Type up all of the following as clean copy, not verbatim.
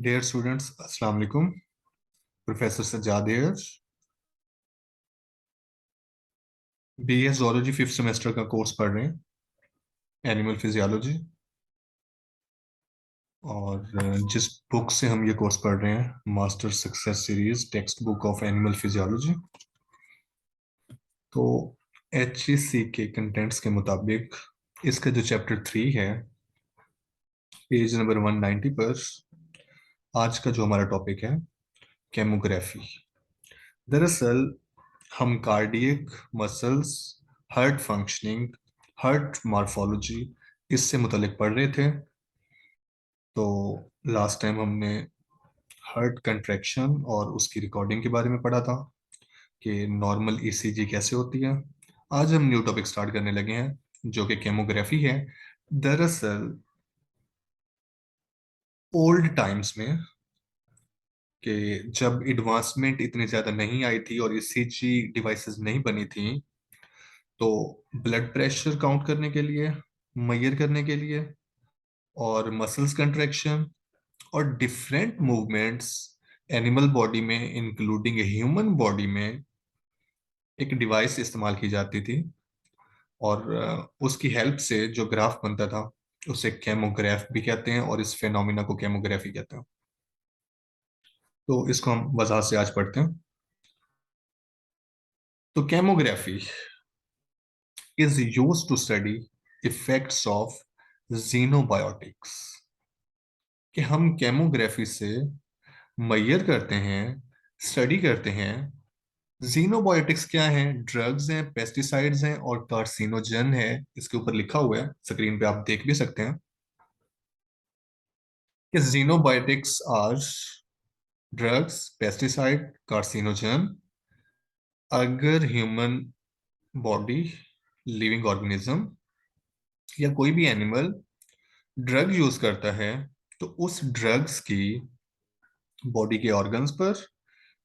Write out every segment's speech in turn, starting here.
Dear students, अस्सलाम वालेकुम। Professor Sajjad here। BA zoology fifth semester का कोर्स पढ़ रहे हैं, एनिमल फिजियोलॉजी। और जिस बुक से हम ये कोर्स पढ़ रहे हैं, master success series text book of animal physiology. तो HEC के कंटेंट्स के मुताबिक इसका जो चैप्टर 3 है, पेज नंबर 190 पर आज का जो हमारा टॉपिक है, केमोग्राफी। दरअसल हम cardiac, muscles, heart functioning, heart morphology इससे मुतलिक पढ़ रहे थे। तो लास्ट टाइम हमने हार्ट कंट्रैक्शन और उसकी रिकॉर्डिंग के बारे में पढ़ा था कि नॉर्मल ईसीजी कैसे होती है। आज हम न्यू टॉपिक स्टार्ट करने लगे हैं जो कि केमोग्राफी है। दरअसल ओल्ड टाइम्स में, कि जब एडवांसमेंट इतनी ज़्यादा नहीं आई थी और ईसीजी डिवाइसेस नहीं बनी थी, तो ब्लड प्रेशर काउंट करने के लिए, मेजर करने के लिए, और मसल्स कंट्रैक्शन और डिफरेंट मूवमेंट्स एनिमल बॉडी में इंक्लूडिंग ह्यूमन बॉडी में एक डिवाइस इस्तेमाल की जाती थी। और उसकी हेल्प से जो ग्राफ बनता था उसे केमोग्राफ भी कहते हैं, और इस फेनोमिना को केमोग्राफी कहते हैं। तो इसको हम वजह से आज पढ़ते हैं। तो kymography is used to study effects of xenobiotics, कि हम केमोग्राफी से मेजर करते हैं, स्टडी करते हैं जीनोबायोटिक्स क्या हैं। ड्रग्स हैं, पेस्टिसाइड्स हैं और कार्सिनोजन है। इसके ऊपर लिखा हुआ है, स्क्रीन पे आप देख भी सकते हैं कि जीनोबायोटिक्स आर ड्रग्स, पेस्टिसाइड, कार्सिनोजन। अगर ह्यूमन बॉडी, लिविंग ऑर्गेनिज्म या कोई भी एनिमल ड्रग यूज करता है, तो उस ड्रग्स की बॉडी के ऑर्गन्स पर,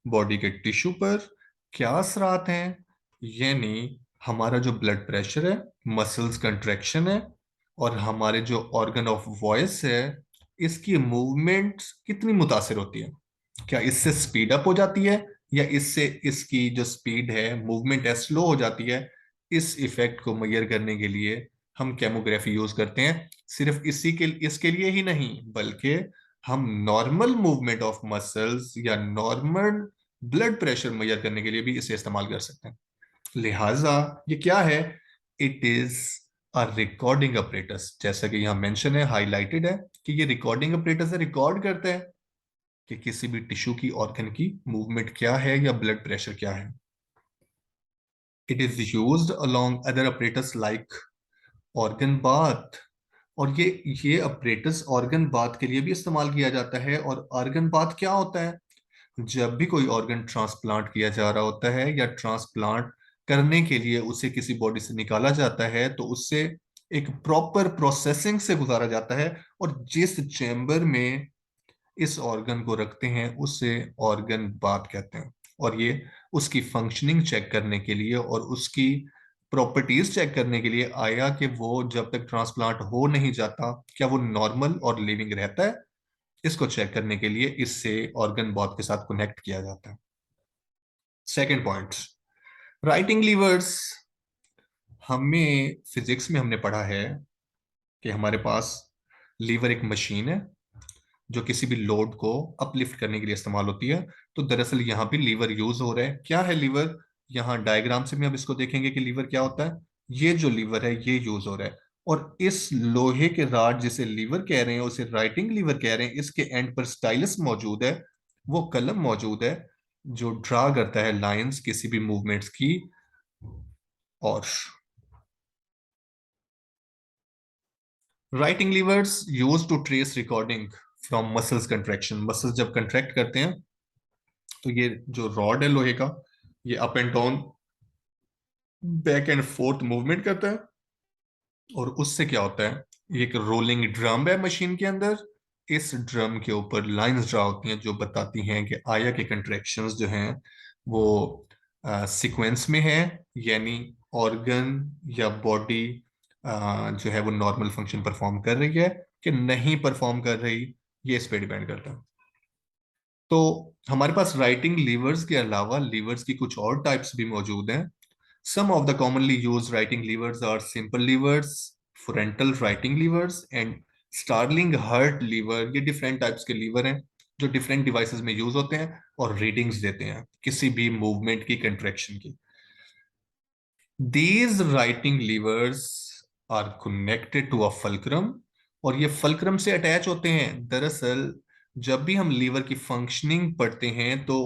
बॉडी के टिश्यू पर क्या असरात हैं। यानी हमारा जो ब्लड प्रेशर है, मसल्स कंट्रैक्शन है, और हमारे जो ऑर्गन ऑफ वॉइस है, इसकी मूवमेंट कितनी मुतासिर होती है। क्या इससे स्पीड अप हो जाती है, या इससे इसकी जो स्पीड है, मूवमेंट है, स्लो हो जाती है। इस इफेक्ट को मेजर करने के लिए हम केमोग्राफी यूज करते हैं। सिर्फ इसके लिए ही नहीं, बल्कि हम नॉर्मल मूवमेंट ऑफ मसल्स या नॉर्मल ब्लड प्रेशर मेजर करने के लिए भी इसे इस्तेमाल कर सकते हैं। लिहाजा ये क्या है? It is a recording apparatus. जैसा कि यहाँ मेंशन है, हाईलाइटेड है कि ये रिकॉर्डिंग अपरेटस है, रिकॉर्ड करते हैं कि किसी भी टिश्यू की, ऑर्गन की मूवमेंट क्या है या ब्लड प्रेशर क्या है। It is used along other apparatus like organ bath. और ये अपरेटस ऑर्गन बाथ के लिए भी इस्तेमाल किया जाता है। और ऑर्गन बाथ क्या होता है? जब भी कोई ऑर्गन ट्रांसप्लांट किया जा रहा होता है या ट्रांसप्लांट करने के लिए उसे किसी बॉडी से निकाला जाता है, तो उससे एक प्रॉपर प्रोसेसिंग से गुजारा जाता है। और जिस चेम्बर में इस ऑर्गन को रखते हैं उसे ऑर्गन बाथ कहते हैं। और ये उसकी फंक्शनिंग चेक करने के लिए और उसकी प्रॉपर्टीज चेक करने के लिए आया कि वो जब तक ट्रांसप्लांट हो नहीं जाता, क्या वो नॉर्मल और लिविंग रहता है। इसको चेक करने के लिए इससे ऑर्गन बाथ के साथ कनेक्ट किया जाता है। Second point, writing levers. हमें फिजिक्स में हमने पढ़ा है कि हमारे पास लीवर एक मशीन है जो किसी भी लोड को अपलिफ्ट करने के लिए इस्तेमाल होती है। तो दरअसल यहाँ भी लीवर यूज हो रहा है। क्या है लीवर? यहाँ डायग्राम से भी अब इसको देखेंगे कि लीवर क्या होता है। ये जो लीवर है ये यूज हो रहा है। और इस लोहे के राड जिसे लीवर कह रहे हैं, उसे राइटिंग लीवर कह रहे हैं। इसके एंड पर स्टाइलस मौजूद है, वो कलम मौजूद है जो ड्रा करता है लाइंस किसी भी मूवमेंट्स की। और writing levers use to trace recording from muscles contraction. Muscles जब कंट्रैक्ट करते हैं तो ये जो रॉड है लोहे का, ये up and down, back and fourth movement करता है। और उससे क्या होता है, ये एक रोलिंग ड्रम है मशीन के अंदर। इस ड्रम के ऊपर लाइंस ड्रा होती हैं जो बताती हैं कि आया के कंट्रैक्शंस जो हैं वो सीक्वेंस में है, यानी ऑर्गन या बॉडी जो है वो नॉर्मल फंक्शन परफॉर्म कर रही है कि नहीं परफॉर्म कर रही। ये इस पे डिपेंड करता है। तो हमारे पास राइटिंग लीवर्स के अलावा लीवर्स की कुछ और टाइप्स भी मौजूद हैं। Some of the commonly used writing levers are simple levers, frontal writing levers and starling heart lever. ये डिफरेंट टाइप्स के लीवर हैं जो डिफरेंट डिवाइसेस में यूज होते हैं और रीडिंग्स देते हैं किसी भी मूवमेंट की, कंट्रैक्शन की। These writing levers are connected to a fulcrum और ये फल्क्रम से अटैच होते हैं। दरअसल जब भी हम लीवर की फंक्शनिंग पढ़ते हैं तो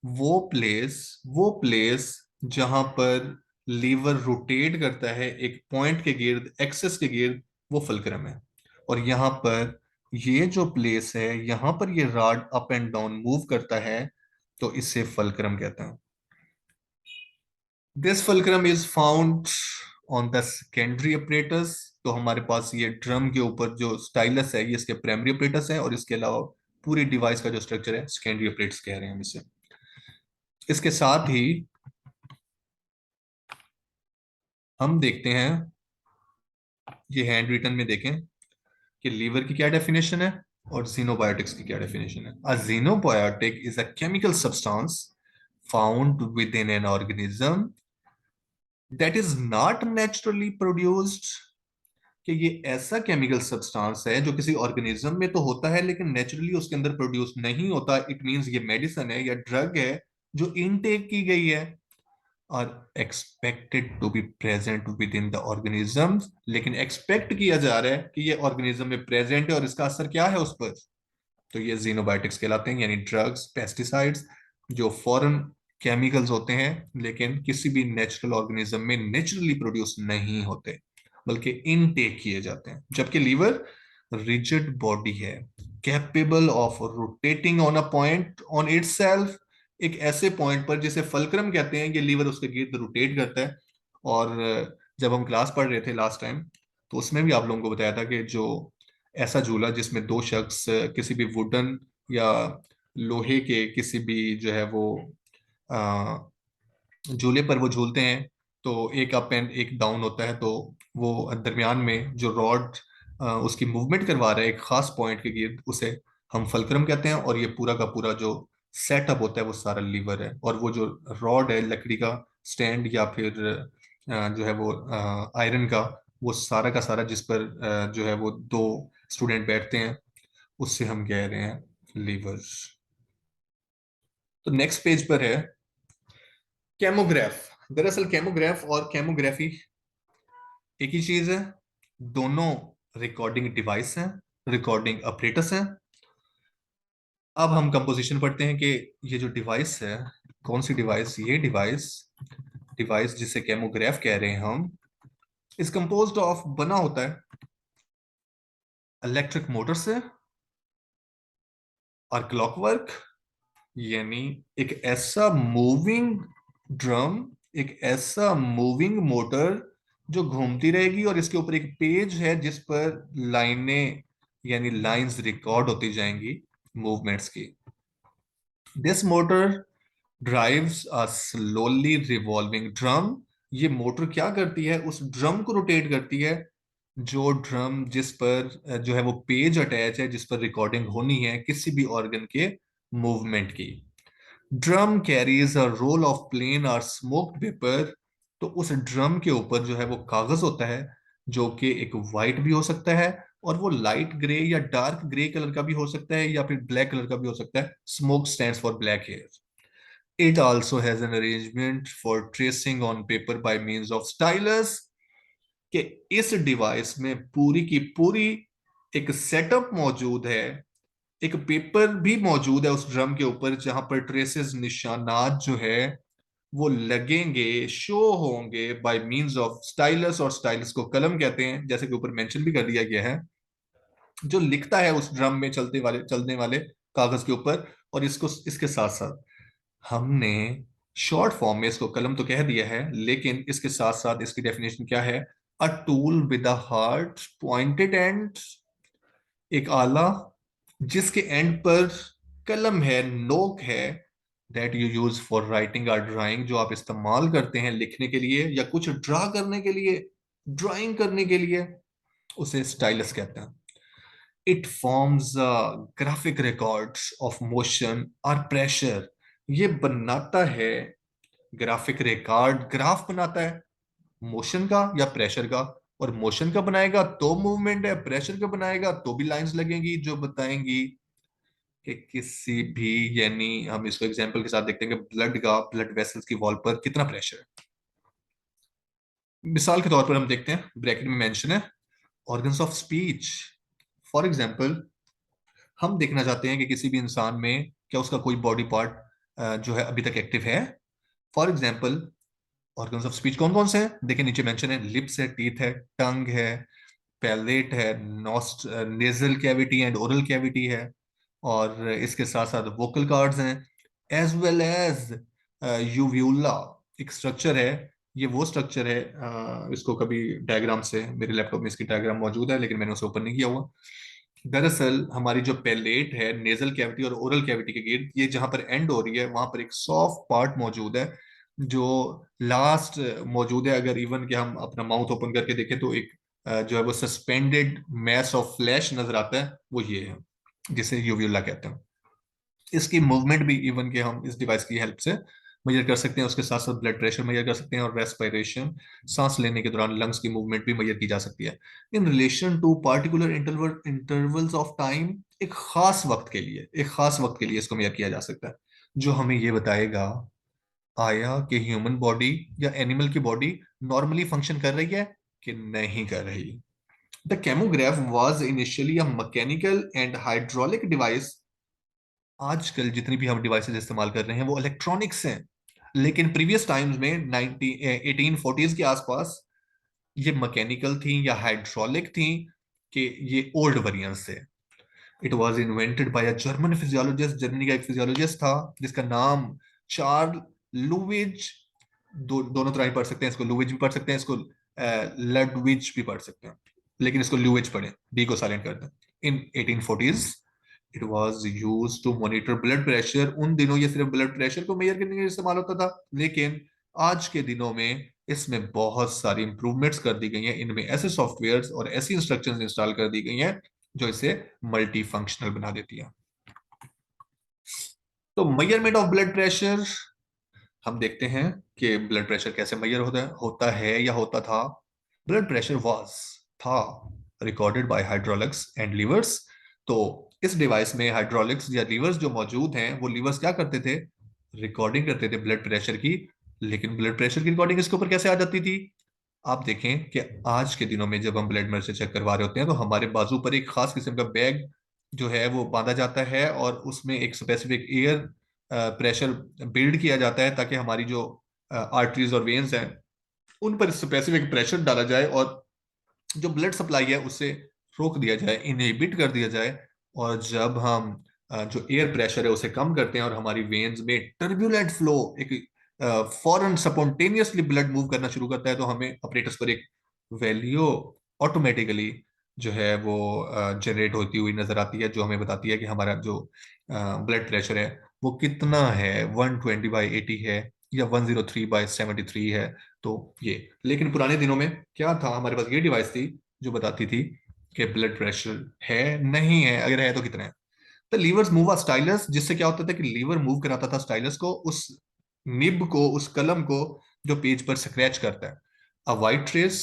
वो प्लेस जहां पर लीवर रोटेट करता है एक पॉइंट के गिर्द, एक्सेस के गिर्द, वो फल्क्रम है। और यहाँ पर ये जो प्लेस है, यहाँ पर ये rod up and down move करता है, तो इसे फल्क्रम कहते हैं। This fulcrum is found on the secondary apparatus. तो हमारे पास ये ड्रम के ऊपर जो स्टाइलस है, ये इसके प्राइमरी अपरेटस है, और इसके अलावा पूरी डिवाइस का जो स्ट्रक्चर है सेकेंडरी अपरेटस कह रहे हैं हम इसे। इसके साथ ही हम देखते हैं, ये हैंड रिटन में देखें कि लीवर की क्या डेफिनेशन है और xenobiotics की क्या डेफिनेशन है। अ xenobiotic is a chemical substance found with in an organism that is not naturally produced. कि ये ऐसा केमिकल सब्सटेंस है जो किसी ऑर्गेनिज्म में तो होता है लेकिन नेचुरली उसके अंदर प्रोड्यूस नहीं होता। इट मींस ये मेडिसिन है या ड्रग है जो इनटेक की गई है और expected to be present within the organism. लेकिन एक्सपेक्ट किया जा रहा है कि ये ऑर्गेनिज्म में प्रेजेंट है और इसका असर क्या है उस पर। तो ये जीनोबायोटिक्स कहलाते हैं, यानी ड्रग्स, पेस्टिसाइड्स, जो फॉरेन केमिकल्स होते हैं लेकिन किसी भी नेचुरल ऑर्गेनिज्म में नेचुरली प्रोड्यूस नहीं होते बल्कि इनटेक किए जाते हैं। जबकि लीवर रिजिड बॉडी है, capable of rotating on a point on itself, एक ऐसे पॉइंट पर जिसे फल्क्रम कहते हैं। ये लीवर उसके गिर्द रोटेट करता है। और जब हम क्लास पढ़ रहे थे लास्ट टाइम, तो उसमें भी आप लोगों को बताया था कि जो ऐसा झूला जिसमें दो शख्स किसी भी वुडन या लोहे के किसी भी जो है वो झूले पर वो झूलते हैं, तो एक अप एंड एक डाउन होता है, तो वो दरमियान में जो रॉड उसकी मूवमेंट करवा रहा है एक खास पॉइंट के गिर्द, उसे हम फल्क्रम कहते हैं। और ये पूरा का पूरा जो सेटअप होता है वो सारा लीवर है। और वो जो रॉड है लकड़ी का स्टैंड या फिर जो है वो आयरन का, वो सारा का सारा जिस पर जो है वो दो स्टूडेंट बैठते हैं, उससे हम कह रहे हैं लीवर। तो नेक्स्ट पेज पर है कैमोग्राफ। दरअसल कैमोग्राफ और कैमोग्राफी एक ही चीज है। दोनों रिकॉर्डिंग डिवाइस हैं, रिकॉर्डिंग अपरेटस हैं। अब हम कंपोजिशन पढ़ते हैं कि ये जो डिवाइस है, कौन सी डिवाइस, ये डिवाइस डिवाइस जिसे कैमोग्राफ कह रहे हैं हम, इस कंपोज्ड ऑफ, बना होता है इलेक्ट्रिक मोटर से और क्लॉकवर्क, यानी एक ऐसा मूविंग ड्रम, एक ऐसा मूविंग मोटर जो घूमती रहेगी और इसके ऊपर एक पेज है जिस पर लाइनें यानी लाइंस रिकॉर्ड होती जाएंगी मूवमेंट्स की। This motor drives a slowly revolving drum. ये मोटर क्या करती है, उस ड्रम को रोटेट करती है, जो ड्रम जिस पर जो है वो पेज अटैच है जिस पर रिकॉर्डिंग होनी है किसी भी ऑर्गन के मूवमेंट की। Drum carries a roll of plain और स्मोक्ड पेपर। तो उस ड्रम के ऊपर जो है वो कागज होता है जो कि एक वाइट भी हो सकता है और वो लाइट ग्रे या डार्क ग्रे कलर का भी हो सकता है या फिर ब्लैक कलर का भी हो सकता है। Smoke stands for black hair. It also has an arrangement for tracing on paper by means of stylus. कि इस डिवाइस में पूरी की पूरी एक सेटअप मौजूद है, एक पेपर भी मौजूद है उस ड्रम के ऊपर जहां पर ट्रेसेस, निशानात जो है वो लगेंगे, शो होंगे बाय मींस ऑफ स्टाइलस। और स्टाइलस को कलम कहते हैं, जैसे कि ऊपर मेंशन भी कर दिया गया है, जो लिखता है उस ड्रम में चलने वाले कागज के ऊपर। और इसको इसके साथ साथ हमने शॉर्ट फॉर्म में इसको कलम तो कह दिया है, लेकिन इसके साथ साथ इसकी डेफिनेशन क्या है, a tool with a hard pointed and, एक आला जिसके एंड पर कलम है, नोक है, that you use for writing और ड्राइंग, जो आप इस्तेमाल करते हैं लिखने के लिए या कुछ ड्रा करने के लिए, ड्राइंग करने के लिए, उसे स्टाइलस कहते हैं। It forms graphic records of motion और प्रेशर। ये बनाता है ग्राफिक रिकॉर्ड, ग्राफ बनाता है मोशन का या प्रेशर का। और मोशन का बनाएगा तो मूवमेंट है, प्रेशर का बनाएगा तो भी लाइंस लगेंगी जो बताएंगी कि किसी भी, यानी हम इसको एग्जांपल के साथ देखते हैं कि ब्लड का, ब्लड वेसल्स की वॉल पर कितना प्रेशर है। मिसाल के तौर पर हम देखते हैं, ब्रैकेट में मेंशन है organs of speech. For example, हम देखना चाहते हैं कि किसी भी इंसान में क्या उसका कोई बॉडी पार्ट जो है अभी तक एक्टिव है। For example, organs of speech कौन कौन से हैं? देखिए नीचे मेंशन है, लिप्स है, टीथ है, टंग है, पैलेट है, nose nasal cavity and oral cavity है, और इसके साथ साथ वोकल कॉर्ड्स हैं, एज वेल एज यूव्यूला एक स्ट्रक्चर है। ये वो स्ट्रक्चर है, इसको कभी डायग्राम से, मेरे लैपटॉप में इसकी डायग्राम मौजूद है लेकिन मैंने उसे ओपन नहीं किया हुआ। दरअसल हमारी जो पैलेट है, नेजल कैविटी और ओरल कैविटी के गिर्द, ये जहां पर एंड हो रही है वहां पर एक सॉफ्ट पार्ट मौजूद है जो लास्ट मौजूद है। अगर इवन कि हम अपना माउथ ओपन करके देखें तो एक जो है वो सस्पेंडेड मैस ऑफ फ्लैश नजर आता है, वो ये है जिसे यूव्यूला कहते हैं। इसकी मूवमेंट भी इवन कि हम इस डिवाइस की हेल्प से मेजर कर सकते हैं, उसके साथ साथ ब्लड प्रेशर मेजर कर सकते हैं, और रेस्पिरेशन, सांस लेने के दौरान लंग्स की मूवमेंट भी मेजर की जा सकती है in relation to particular intervals of time. एक खास वक्त के लिए, एक खास वक्त के लिए इसको मेजर किया जा सकता है, जो हमें ये बताएगा आया कि ह्यूमन बॉडी या एनिमल की बॉडी नॉर्मली फंक्शन कर रही है कि नहीं कर रही। The kymograph was initially a mechanical and hydraulic device. आजकल जितनी भी हम डिवाइसेस इस्तेमाल कर रहे हैं वो इलेक्ट्रॉनिक्स हैं, लेकिन प्रीवियस टाइम्स में 1840s के आसपास ये मैकेनिकल थी या हाइड्रोलिक थी, कि ये ओल्ड वेरिएंट्स थे। It was invented by a German physiologist, Germany का एक फिजियोलॉजिस्ट था जिसका नाम चार्ल लुविज, दोनों तरह ही पढ़ सकते हैं इसको, लुविज भी पढ़ सकते हैं इसको, लडविज भी पढ़ सकते हैं, लेकिन इसको लुविज पढ़ें, डी को साइलेंट कर दें। In 1840s it was used to monitor blood pressure. उन दिनों ये सिर्फ ब्लड प्रेशर को मेजर करने के लिए इस्तेमाल होता था, लेकिन आज के दिनों में इसमें बहुत सारी इंप्रूवमेंट्स कर दी गई हैं। इनमें ऐसे सॉफ्टवेयर्स और ऐसी इंस्ट्रक्शंस इंस्टॉल कर दी गई हैं जो इसे मल्टी फंक्शनल बना देती है। तो मेजरमेंट ऑफ ब्लड प्रेशर, हम देखते हैं कि ब्लड प्रेशर कैसे मेजर होता है या होता था। ब्लड प्रेशर वाज था recorded by hydraulics and levers. तो इस डिवाइस में हाइड्रोलिक्स या लीवर्स जो मौजूद हैं, वो लीवर्स क्या करते थे? रिकॉर्डिंग करते थे ब्लड प्रेशर की। लेकिन ब्लड प्रेशर की रिकॉर्डिंग इसके ऊपर कैसे आ जाती थी? आप देखें कि आज के दिनों में जब हम ब्लड प्रेशर चेक करवा रहे होते हैं तो हमारे बाजू पर एक खास किस्म का बैग जो है वो बांधा जाता है, और उसमें एक स्पेसिफिक एयर प्रेशर बिल्ड किया जाता है ताकि हमारी जो आर्टरीज और वेन्स हैं उन पर स्पेसिफिक प्रेशर डाला जाए और जो ब्लड सप्लाई है उसे रोक दिया जाए, इनहिबिट कर दिया जाए। और जब हम जो एयर प्रेशर है उसे कम करते हैं और हमारी वेन्स में टर्बुलेंट फ्लो, एक फॉरन स्पॉन्टेनियसली ब्लड मूव करना शुरू करता है, तो हमें अपरेटस पर एक वैल्यू ऑटोमेटिकली जो है वो जनरेट होती हुई नजर आती है, जो हमें बताती है कि हमारा जो ब्लड प्रेशर है वो कितना है, 120/80 है या 103/73 है। तो ये, लेकिन पुराने दिनों में क्या था, हमारे पास ये डिवाइस थी जो बताती थी कि ब्लड प्रेशर है नहीं है, अगर है तो कितना है। तो लीवर्स मूव अ स्टाइलस, जिससे क्या होता था कि लीवर मूव कराता था स्टाइलस को, उस निब को, उस कलम को जो पेज पर स्क्रैच करता है। अ वाइट ट्रेस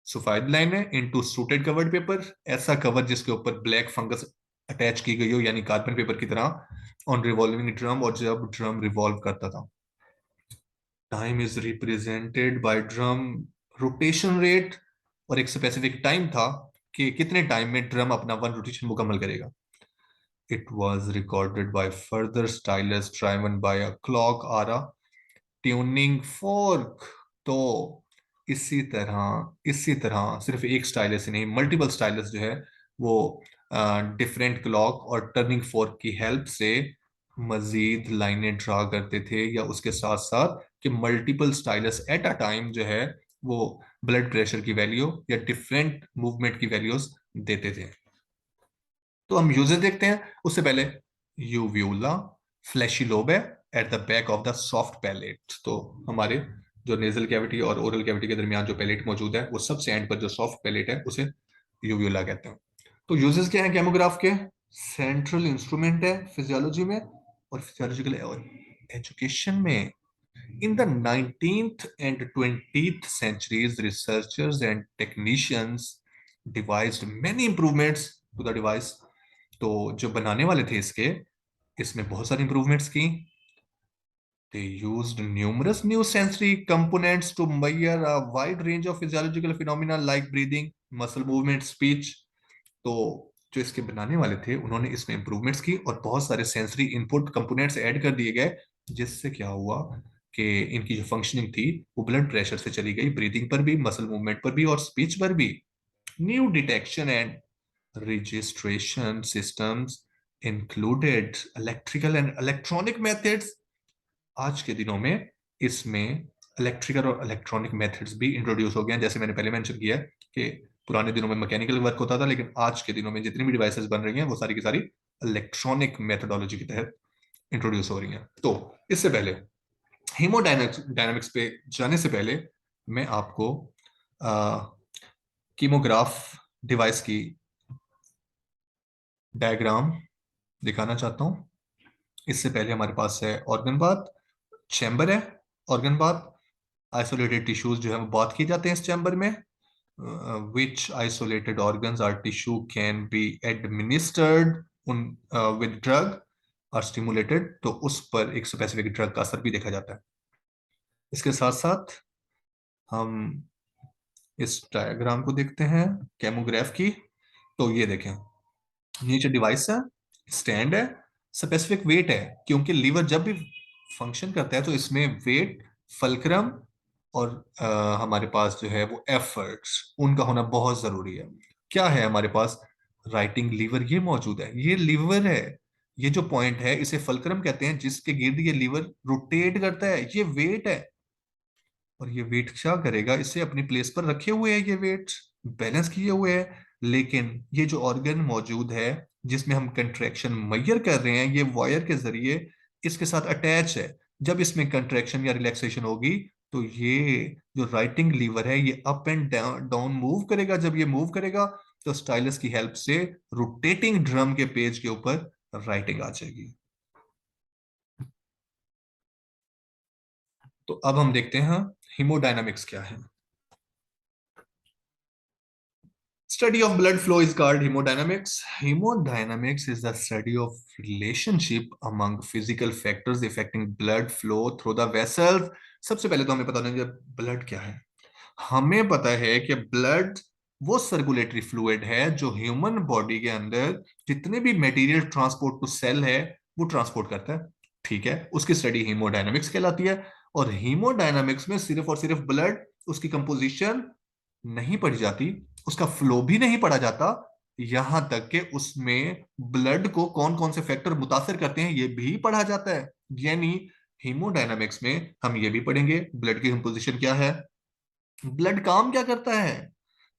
सफेद लाइन है इनटू सूटेड कवर्ड पेपर, ऐसा कवर जिसके ऊपर ब्लैक फंगस अटैच की गई हो, यानी कार्बन पेपर की तरह, ऑन रिवॉल्विंग ड्रम, और जब ड्रम रिवॉल्व करता था। Time is represented by drum rotation rate, और एक स्पेसिफिक टाइम था कि कितने टाइम में ड्रम अपना वन रोटेशन मुकम्मल करेगा। It was recorded by further stylus driven by a clock or a tuning fork. तो इसी तरह सिर्फ एक स्टाइलस ही नहीं, मल्टीपल स्टाइलस जो है वो डिफरेंट क्लॉक और टर्निंग फोर्क की हेल्प से मजीद लाइनें ड्रा करते थे, या उसके साथ साथ कि multiple stylus at a time जो है वो ब्लड प्रेशर की वैल्यू या डिफरेंट मूवमेंट की वैल्यूज देते थे। तो हम यूजर देखते हैं, उससे पहले यूव्यूला फ्लैशी लोब है at the back of the soft palate. तो हमारे जो नेजल कैविटी और ओरल कैविटी के दरमियान जो पैलेट मौजूद है, वो सबसे एंड पर जो सॉफ्ट पैलेट है उसे यूव्यूला कहते हैं। तो यूजेस क्या है केमोग्राफ के? सेंट्रल इंस्ट्रूमेंट है फिजियोलॉजी में और फिजियोलॉजिकल एजुकेशन में. In the 19th and 20th centuries, researchers and technicians devised many improvements to the device. तो जो बनाने वाले थे इसमें बहुत सारी improvements की. They used numerous new sensory components to measure a wide range of physiological phenomena like breathing, muscle movement, speech. तो जो इसके बनाने वाले थे उन्होंने इसमें इंप्रूवमेंट्स की और बहुत सारे सेंसरी इनपुट कंपोनेंट्स ऐड कर दिए गए, जिससे क्या हुआ कि इनकी जो फंक्शनिंग थी वो ब्लड प्रेशर से चली गई ब्रीदिंग पर भी, मसल मूवमेंट पर भी और स्पीच पर भी. New detection and registration systems included electrical and electronic methods. आज के दिनों में इसमें इलेक्ट्रिकल और इलेक्ट्रॉनिक मेथड्स भी इंट्रोड्यूस हो गए हैं. जैसे मैंने पहले मेंशन किया कि पुराने दिनों में मैकेनिकल वर्क होता था, लेकिन आज के दिनों में जितनी भी डिवाइसेस बन रही हैं वो सारी की सारी इलेक्ट्रॉनिक मेथोडोलॉजी के तहत इंट्रोड्यूस हो रही हैं. तो इससे पहले हीमोडायनामिक्स पे जाने से पहले मैं आपको कीमोग्राफ डिवाइस की डायग्राम दिखाना चाहता हूं. इससे पहले हमारे पास है ऑर्गन बाथ, चैम्बर है. ऑर्गन बाथ, आइसोलेटेड टिश्यूज जो है वो बात की जाते हैं इस चैम्बर में. which isolated organs or tissue can be administered with drug or stimulated. तो उस पर एक स्पेसिफिक ड्रग का असर भी देखा जाता है. इसके साथ साथ हम इस डायग्राम को देखते हैं केमोग्राफ की. तो ये देखें, नीचे डिवाइस है, स्टैंड है, स्पेसिफिक वेट है, क्योंकि लीवर जब भी फंक्शन करता है तो इसमें वेट, फल्क्रम और हमारे पास जो है वो एफर्ट्स, उनका होना बहुत जरूरी है. क्या है हमारे पास? राइटिंग लीवर ये मौजूद है, ये लीवर है. ये जो पॉइंट है इसे फल्क्रम कहते हैं, जिसके गिर्द ये लीवर रोटेट करता है. ये वेट है और ये वेट क्या करेगा, इसे अपनी प्लेस पर रखे हुए है, ये वेट बैलेंस किए हुए है. लेकिन ये जो ऑर्गन मौजूद है जिसमें हम कंट्रैक्शन मेजर कर रहे हैं, ये वायर के जरिए इसके साथ अटैच है. जब इसमें कंट्रैक्शन या रिलैक्सेशन होगी तो ये जो राइटिंग लीवर है ये अप एंड डाउन मूव करेगा. जब ये मूव करेगा तो स्टाइलस की हेल्प से रोटेटिंग ड्रम के पेज के ऊपर राइटिंग आ जाएगी. तो अब हम देखते हैं हीमोडायनामिक्स क्या है. Study of blood flow is called hemodynamics. Hemodynamics is the study of relationship among physical factors affecting blood flow through the vessels. सबसे पहले तो हमें पता होना चाहिए ब्लड क्या है. हमें पता है कि ब्लड वो सर्कुलेटरी फ्लूइड है जो ह्यूमन बॉडी के अंदर जितने भी मटेरियल ट्रांसपोर्ट टू सेल है वो ट्रांसपोर्ट करता है. ठीक है, उसकी स्टडी हीमोडायनामिक्स कहलाती है. और हीमोडायनामिक्स में सिर्फ और सिर्फ ब्लड, उसकी कंपोजिशन नहीं पढ़ी जाती, उसका फ्लो भी नहीं पढ़ा जाता, यहां तक कि उसमें ब्लड को कौन कौन से फैक्टर मुतासिर करते हैं ये भी पढ़ा जाता है. यानी हीमोडायनामिक्स में हम ये भी पढ़ेंगे ब्लड की कंपोजिशन क्या है, ब्लड काम क्या करता है,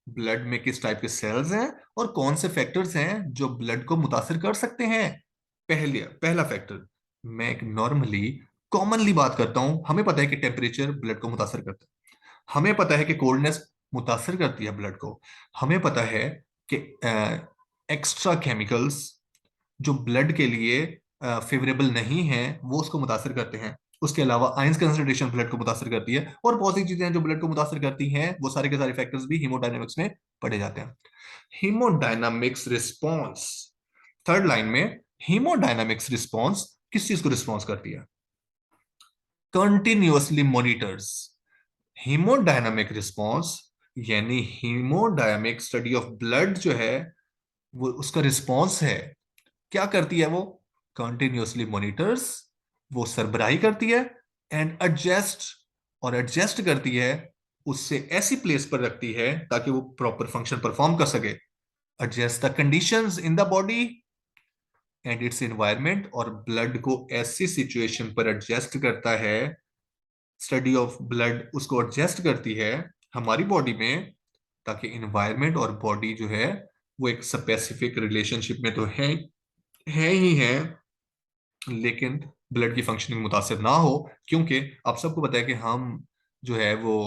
ब्लड में किस टाइप के सेल्स हैं और कौन से फैक्टर्स हैं जो ब्लड को मुतासिर कर सकते हैं. पहला फैक्टर, मैं एक नॉर्मली कॉमनली बात करता हूं. हमें पता है कि टेम्परेचर ब्लड को मुतासिर करता है, हमें पता है कि कोल्डनेस मुतासिर करती है ब्लड को, हमें पता है कि एक्स्ट्रा केमिकल्स जो ब्लड के लिए फेवरेबल नहीं है वो उसको मुतासिर करते हैं. उसके अलावा आयंस कंसंट्रेशन ब्लड को मुतासिर करती है और बहुत सी चीजें हैं जो ब्लड को मुतासिर करती हैं. वो सारे के सारे फैक्टर्स भी हीमोडायनामिक्स में पढ़े जाते हैं. हीमोडायनामिक्स रिस्पॉन्स, थर्ड लाइन में हीमोडायनामिक्स रिस्पॉन्स किस चीज को रिस्पॉन्स करती है? Continuously monitors. हीमोडायनामिक रिस्पॉन्स यानी हीमोडायनामिक स्टडी ऑफ ब्लड जो है वो उसका रिस्पॉन्स है. क्या करती है वो? कंटिन्यूअसली मॉनिटर्स, वो सरबराही करती है एंड एडजस्ट, और एडजस्ट करती है उससे ऐसी प्लेस पर रखती है ताकि वो प्रॉपर फंक्शन परफॉर्म कर सके. Adjust the conditions in the body and its environment, और ब्लड को ऐसी सिचुएशन पर एडजस्ट करता है. स्टडी ऑफ ब्लड उसको एडजस्ट करती है हमारी बॉडी में ताकि इन्वायरमेंट और बॉडी जो है वो एक स्पेसिफिक रिलेशनशिप में तो है ही है, लेकिन ब्लड की फंक्शनिंग मुतासिर ना हो. क्योंकि आप सबको पता है कि हम जो है वो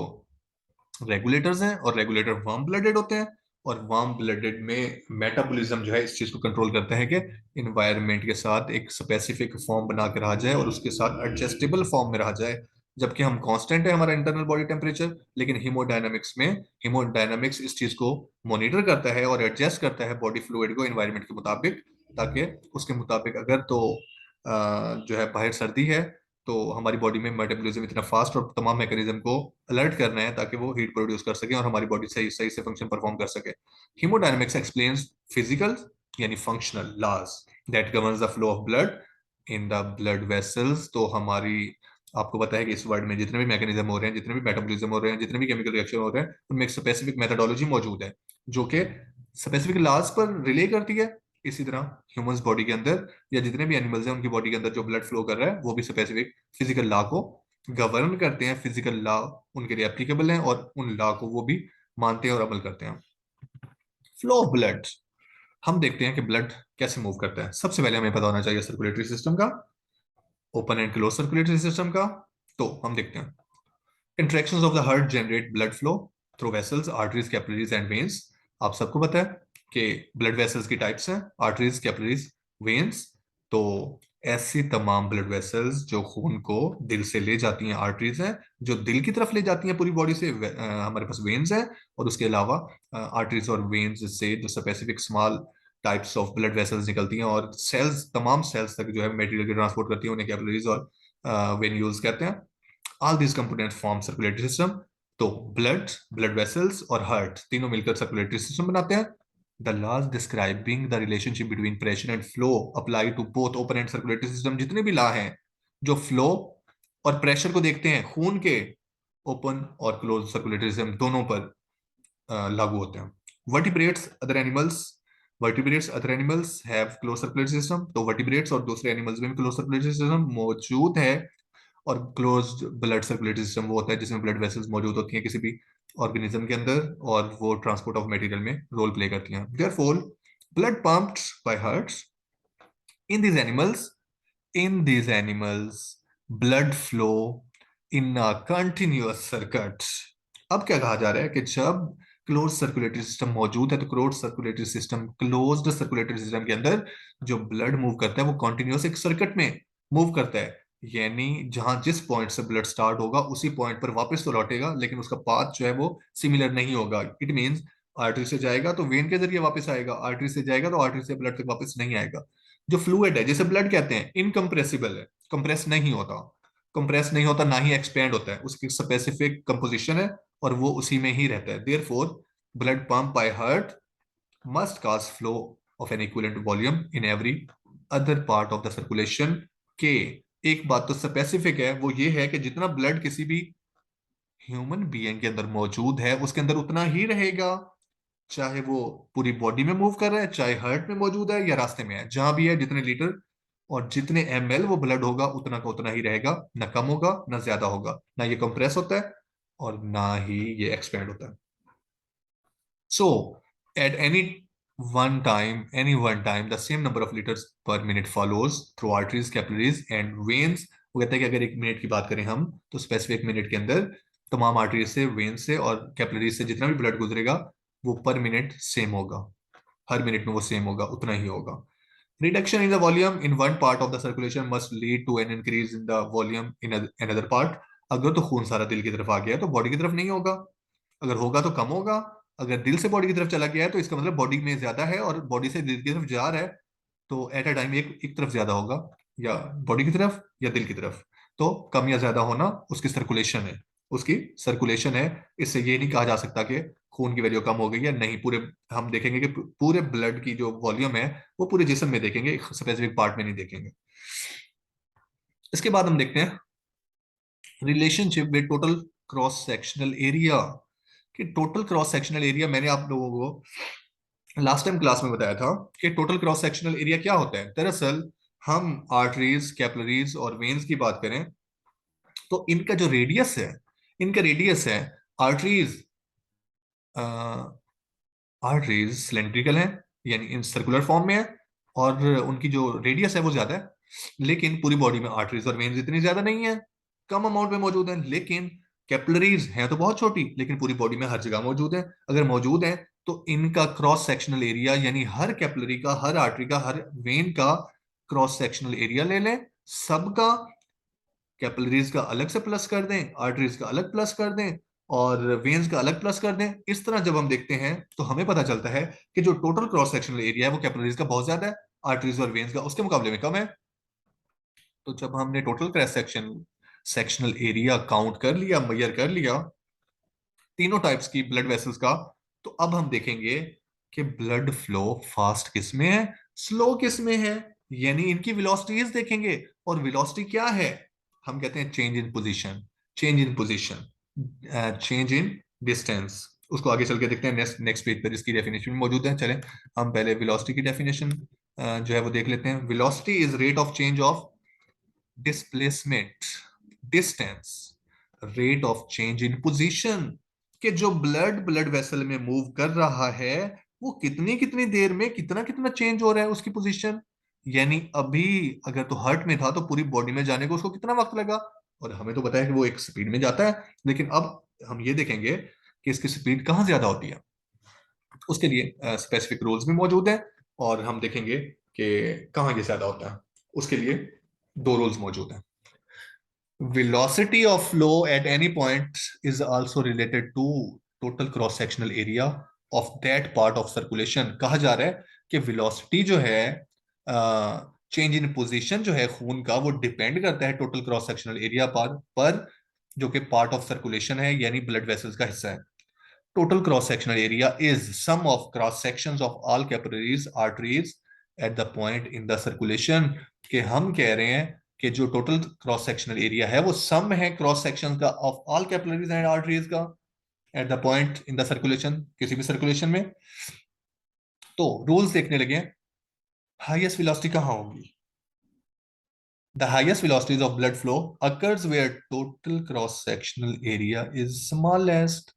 रेगुलेटर्स हैं और रेगुलेटर वार्म ब्लडेड होते हैं. और वार्म ब्लडेड में मेटाबॉलिज्म जो है इस चीज को कंट्रोल करता है कि इन्वायरमेंट के साथ एक स्पेसिफिक फॉर्म बना के रहा जाए और उसके साथ एडजस्टेबल फॉर्म में रहा जाए। जबकि हम कांस्टेंट है हमारा इंटरनल बॉडी टेम्परेचर, लेकिन हीमोडायनामिक्स इस चीज को मॉनिटर करता है और एडजस्ट करता है बॉडी फ्लूइड को इन्वायरमेंट के मुताबिक, ताकि उसके मुताबिक अगर तो जो है बाहर सर्दी है तो हमारी बॉडी में मेटाबॉलिज्म इतना फास्ट और तमाम मैकेनिज्म को अलर्ट करना है ताकि वो हीट प्रोड्यूस कर सके और हमारी बॉडी सही सही से फंक्शन परफॉर्म कर सके। हीमोडायनामिक्स एक्सप्लेन्स फिजिकल यानी functional laws that governs the flow of blood in the blood vessels. तो हमारी, आपको पता है कि इस वर्ल्ड में जितने भी मैकेनिज्म हो रहे हैं, जितने भी मेटाबॉलिज्म हो रहे हैं, जितने भी केमिकल रिएक्शन हो रहे हैं, उनमें एक स्पेसिफिक मेथोडोलॉजी मौजूद है जो कि स्पेसिफिक लॉज पर रिले करती है। इसी तरह ह्यूमंस बॉडी के अंदर या जितने भी एनिमल्स हैं उनकी बॉडी के अंदर जो ब्लड फ्लो कर रहा है वो भी स्पेसिफिक फिजिकल लॉ को गवर्न करते हैं। फिजिकल लॉ उनके लिए एप्लीकेबल हैं और उन लॉ को वो भी मानते हैं और अमल करते हैं। फ्लो ऑफ ब्लड, हम देखते हैं कि ब्लड कैसे मूव करता है। सबसे पहले हमें पता होना चाहिए सर्कुलेटरी सिस्टम का, open and close circulatory system का। तो हम देखते हैं interactions of the heart generate blood flow through vessels, arteries, capillaries and veins. आप सबको पता है कि ब्लड वेसल्स की टाइप्स हैं, आर्टरीज, कैपिलरीज, वेन्स। तो ऐसी तमाम ब्लड वेसल्स जो खून को दिल से ले जाती हैं आर्टरीज हैं, जो दिल की तरफ ले जाती हैं पूरी बॉडी से हमारे पास वेन्स हैं। और उसके अलावा आर्टरीज और वेन्स से जो specific small types of blood vessels निकलती हैं और सेल्स, तमाम सेल्स तक जो है मटेरियल की ट्रांसपोर्ट करती हैं, उन्हें कैपिलरीज और वेन्यूल्स कहते हैं। All these components form circulatory system। तो ब्लड, ब्लड वेसल्स और हार्ट तीनों मिलकर सर्कुलेटरी सिस्टम बनाते हैं। The laws describing the relationship between pressure and flow apply to both open and circulatory system. जितने भी लॉ हैं जो फ्लो और प्रेशर को देखते हैं खून के, ओपन और क्लोज सर्कुलेटरी सिस्टम दोनों पर लागू होते हैं। Vertebrates other animals, vertebrates other animals have close circulatory system. तो वर्टिब्रेट्स और दूसरे एनिमल्स में भी क्लोज सर्कुलेटरी सिस्टम मौजूद है। और क्लोज्ड ब्लड सर्कुलेटरी सिस्टम वो होता है जिसमें ब्लड वेसल्स मौजूद होती हैं किसी भी ऑर्गेनिज्म के अंदर और वो ट्रांसपोर्ट ऑफ मटेरियल में रोल प्ले करती हैं। Therefore blood pumped by hearts in these animals, in these animals blood flow in a continuous circuit. अब क्या कहा जा रहा है कि जब क्लोज सर्कुलेटरी सिस्टम मौजूद है तो close circulatory system, closed circulatory system के अंदर जो ब्लड मूव करता है वो कॉन्टिन्यूअस एक सर्किट में मूव करता है। यानी जहां जिस पॉइंट से ब्लड स्टार्ट होगा उसी पॉइंट पर वापस तो लौटेगा, लेकिन उसका पाथ जो है वो सिमिलर नहीं होगा। इट मींस आर्टरी से जाएगा तो वेन के जरिए वापस आएगा, आर्टरी से जाएगा तो आर्टरी से ब्लड तक वापस नहीं आएगा। जो फ्लूइड है जिसे ब्लड कहते हैं इनकम्प्रेसिबल है, कंप्रेस नहीं होता, कंप्रेस नहीं होता ना ही एक्सपेंड होता है, उसकी स्पेसिफिक कंपोजिशन है और वो उसी में ही रहता है। Therefore blood pump by heart must cause flow of an equivalent volume in every other part of the circulation। के एक बात तो स्पेसिफिक है, वो ये है कि जितना ब्लड किसी भी ह्यूमन बीइंग के अंदर मौजूद है उसके अंदर उतना ही रहेगा, चाहे वो पूरी बॉडी में मूव कर रहा है, चाहे हार्ट में मौजूद है या रास्ते में है, जहां भी है जितने लीटर और जितने ml वो ब्लड होगा उतना का उतना ही रहेगा, ना कम होगा ना ज्यादा होगा, ना ये कंप्रेस होता है और ना ही ये एक्सपेंड होता है। So, at any one time, the same number of liters per minute follows through arteries, capillaries and veins। वो कहता है कि अगर एक मिनट की बात करें हम तो स्पेसिफिक मिनट के अंदर तमाम आर्टरीज से, वेन से और कैपिलरीज से जितना भी ब्लड गुजरेगा वो पर मिनट सेम होगा, हर मिनट में वो सेम होगा, उतना ही होगा। Reduction in the volume in one part of the circulation must lead to an increase in the volume in another part। अगर तो खून सारा दिल की तरफ आ गया तो बॉडी की तरफ नहीं होगा, अगर होगा तो कम होगा। अगर दिल से बॉडी की तरफ चला गया है तो इसका मतलब बॉडी में ज्यादा है और बॉडी से दिल की तरफ जा रहा है तो एट अ टाइम एक तरफ ज्यादा होगा, या बॉडी की तरफ या दिल की तरफ। तो कम या ज्यादा होना उसकी सर्कुलेशन है, उसकी सर्कुलेशन है। इससे ये नहीं कहा जा सकता कि खून की वैल्यू कम हो गई या नहीं। पूरे हम देखेंगे कि पूरे ब्लड की जो वॉल्यूम है वो पूरे जिस्म में देखेंगे, स्पेसिफिक पार्ट में नहीं देखेंगे। इसके बाद हम देखते हैं relationship with total cross sectional area. कि टोटल क्रॉस सेक्शनल एरिया, मैंने आप लोगों को लास्ट टाइम क्लास में बताया था कि टोटल क्रॉस सेक्शनल एरिया क्या होता है। दरअसल हम आर्टरीज, कैपिलरीज और वेन्स की बात करें तो इनका जो रेडियस है, इनका रेडियस है, आर्टरीज आर्टरीज सिलेंड्रिकल है यानी इन सर्कुलर फॉर्म में है और उनकी जो रेडियस है वो ज्यादा है। लेकिन पूरी बॉडी में आर्टरीज और वेन्स इतनी ज्यादा नहीं है, कम अमाउंट में मौजूद है। लेकिन कैपिलरीज हैं तो बहुत छोटी, लेकिन पूरी बॉडी में हर जगह मौजूद है। अगर मौजूद है तो इनका क्रॉस सेक्शनल एरिया यानी हर कैपिलरी का, हर आर्टरी का, हर वेन का क्रॉस सेक्शनल एरिया ले लें सबका। कैपिलरीज का अलग से प्लस कर दें, आर्टरीज का अलग प्लस कर दें, और वेन्स का अलग प्लस कर दें। इस तरह जब हम देखते हैं तो हमें पता चलता है कि जो टोटल क्रॉस सेक्शनल एरिया है वो कैपिलरीज का बहुत ज्यादा है, आर्टरीज और वेन्स का उसके मुकाबले में कम है। तो जब हमने total cross sectional area count कर लिया, मेजर कर लिया तीनों टाइप्स की ब्लड वेसल्स का, तो अब हम देखेंगे कि ब्लड फ्लो फास्ट किस में है, स्लो किस में है, यानी इनकी वेलोसिटीज देखेंगे। और वेलोसिटी क्या है? हम कहते हैं change in position, change in position, change in distance. उसको आगे चल के देखते हैं, नेक्स्ट नेक्स्ट पेज पर इसकी डेफिनेशन मौजूद है। चलें हम पहले वेलोसिटी की डेफिनेशन जो है वो देख लेते हैं। Velocity is rate of change of displacement, distance, rate of change in position, कि जो ब्लड ब्लड वेसल में मूव कर रहा है वो कितनी कितनी देर में कितना कितना चेंज हो रहा है उसकी पोजीशन। यानी अभी अगर तो हार्ट में था तो पूरी बॉडी में जाने को उसको कितना वक्त लगा, और हमें तो पता है कि वो एक स्पीड में जाता है, लेकिन अब हम ये देखेंगे कि इसकी स्पीड कहाँ ज्यादा होती है। उसके लिए स्पेसिफिक रूल्स भी मौजूद हैं, और हम देखेंगे कि कहाँ ये ज्यादा होता है। उसके लिए दो रूल्स मौजूद हैं। Velocity of flow at any point is also related to total cross sectional area of that part of circulation। कहा जा रहा है कि velocity जो है, चेंज इन पोजीशन जो है खून का, वो डिपेंड करता है टोटल क्रॉस सेक्शनल एरिया पर जो कि पार्ट ऑफ सर्कुलेशन है यानी ब्लड वेसल्स का हिस्सा है। Total cross sectional area is sum of cross sections of all capillaries arteries at the point in the circulation. कि हम कह रहे हैं कि जो टोटल क्रॉस सेक्शनल एरिया है वो सम है क्रॉस सेक्शन का of all capillaries and arteries का at the point in the circulation, किसी भी सर्कुलेशन में। तो रूल्स देखने लगे। हाईएस्ट वेलोसिटी कहाँ होगी? The highest velocities of blood flow occurs where total cross sectional area is smallest।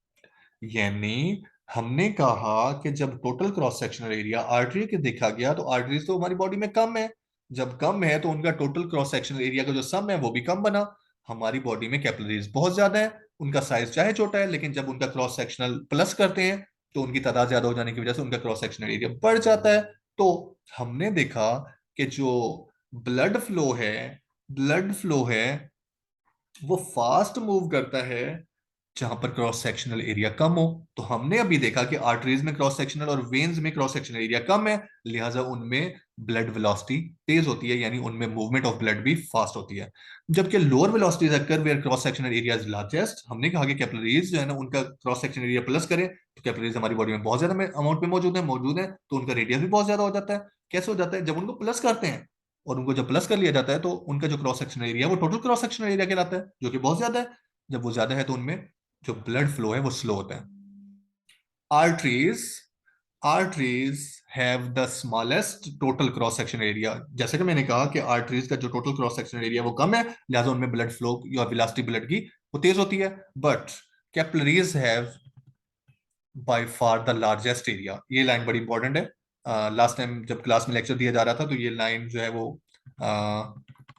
यानी हमने कहा कि जब total cross sectional area artery के देखा गया तो आर्टरीज तो हमारी बॉडी में कम है, जब कम है तो उनका टोटल क्रॉस सेक्शनल एरिया का जो सम है वो भी कम बना। हमारी बॉडी में कैपिलरीज बहुत ज्यादा है, उनका साइज चाहे छोटा है, लेकिन जब उनका क्रॉस सेक्शनल प्लस करते हैं तो उनकी तादाद ज्यादा हो जाने की वजह से उनका क्रॉस सेक्शनल एरिया बढ़ जाता है। तो हमने देखा कि जो ब्लड फ्लो है, ब्लड फ्लो है वो फास्ट मूव करता है जहां पर क्रॉस सेक्शनल एरिया कम हो। तो हमने अभी देखा कि आर्टरीज में क्रॉस सेक्शनल और वेन्स में क्रॉस सेक्शनल एरिया कम है, लिहाजा उनमें ब्लड वेलोसिटी तेज होती है, यानी उनमें मूवमेंट ऑफ ब्लड भी फास्ट होती है। जबकि lower velocities occur where cross sectional area is largest, हमने कहा कि कैपिलरीज जो है ना उनका क्रॉस सेक्शनल एरिया प्लस करें तो कैपिलरीज हमारी बॉडी में बहुत ज्यादा अमाउंट में मौजूद है तो उनका रेडियस भी बहुत ज्यादा हो जाता है। कैसे हो जाता है? जब उनको प्लस करते हैं, और उनको जब प्लस कर लिया जाता है तो उनका जो क्रॉस सेक्शनल एरिया वो टोटल क्रॉस सेक्शनल एरिया कहलाता है, जो कि बहुत ज्यादा है। जब वो ज्यादा है तो उनमें जो ब्लड फ्लो है वो स्लो होता है। Arteries, arteries have the smallest total cross section area. जैसे कि मैंने कहा कि आर्टरीज का जो टोटल क्रॉस सेक्शन एरिया वो कम है, लिहाजा उनमें ब्लड फ्लो या वेलोसिटी ब्लड की वो तेज होती है। But capillaries have by far the largest area. ये लाइन बड़ी इंपॉर्टेंट है, लास्ट टाइम जब क्लास में लेक्चर दिया जा रहा था तो ये लाइन जो है वो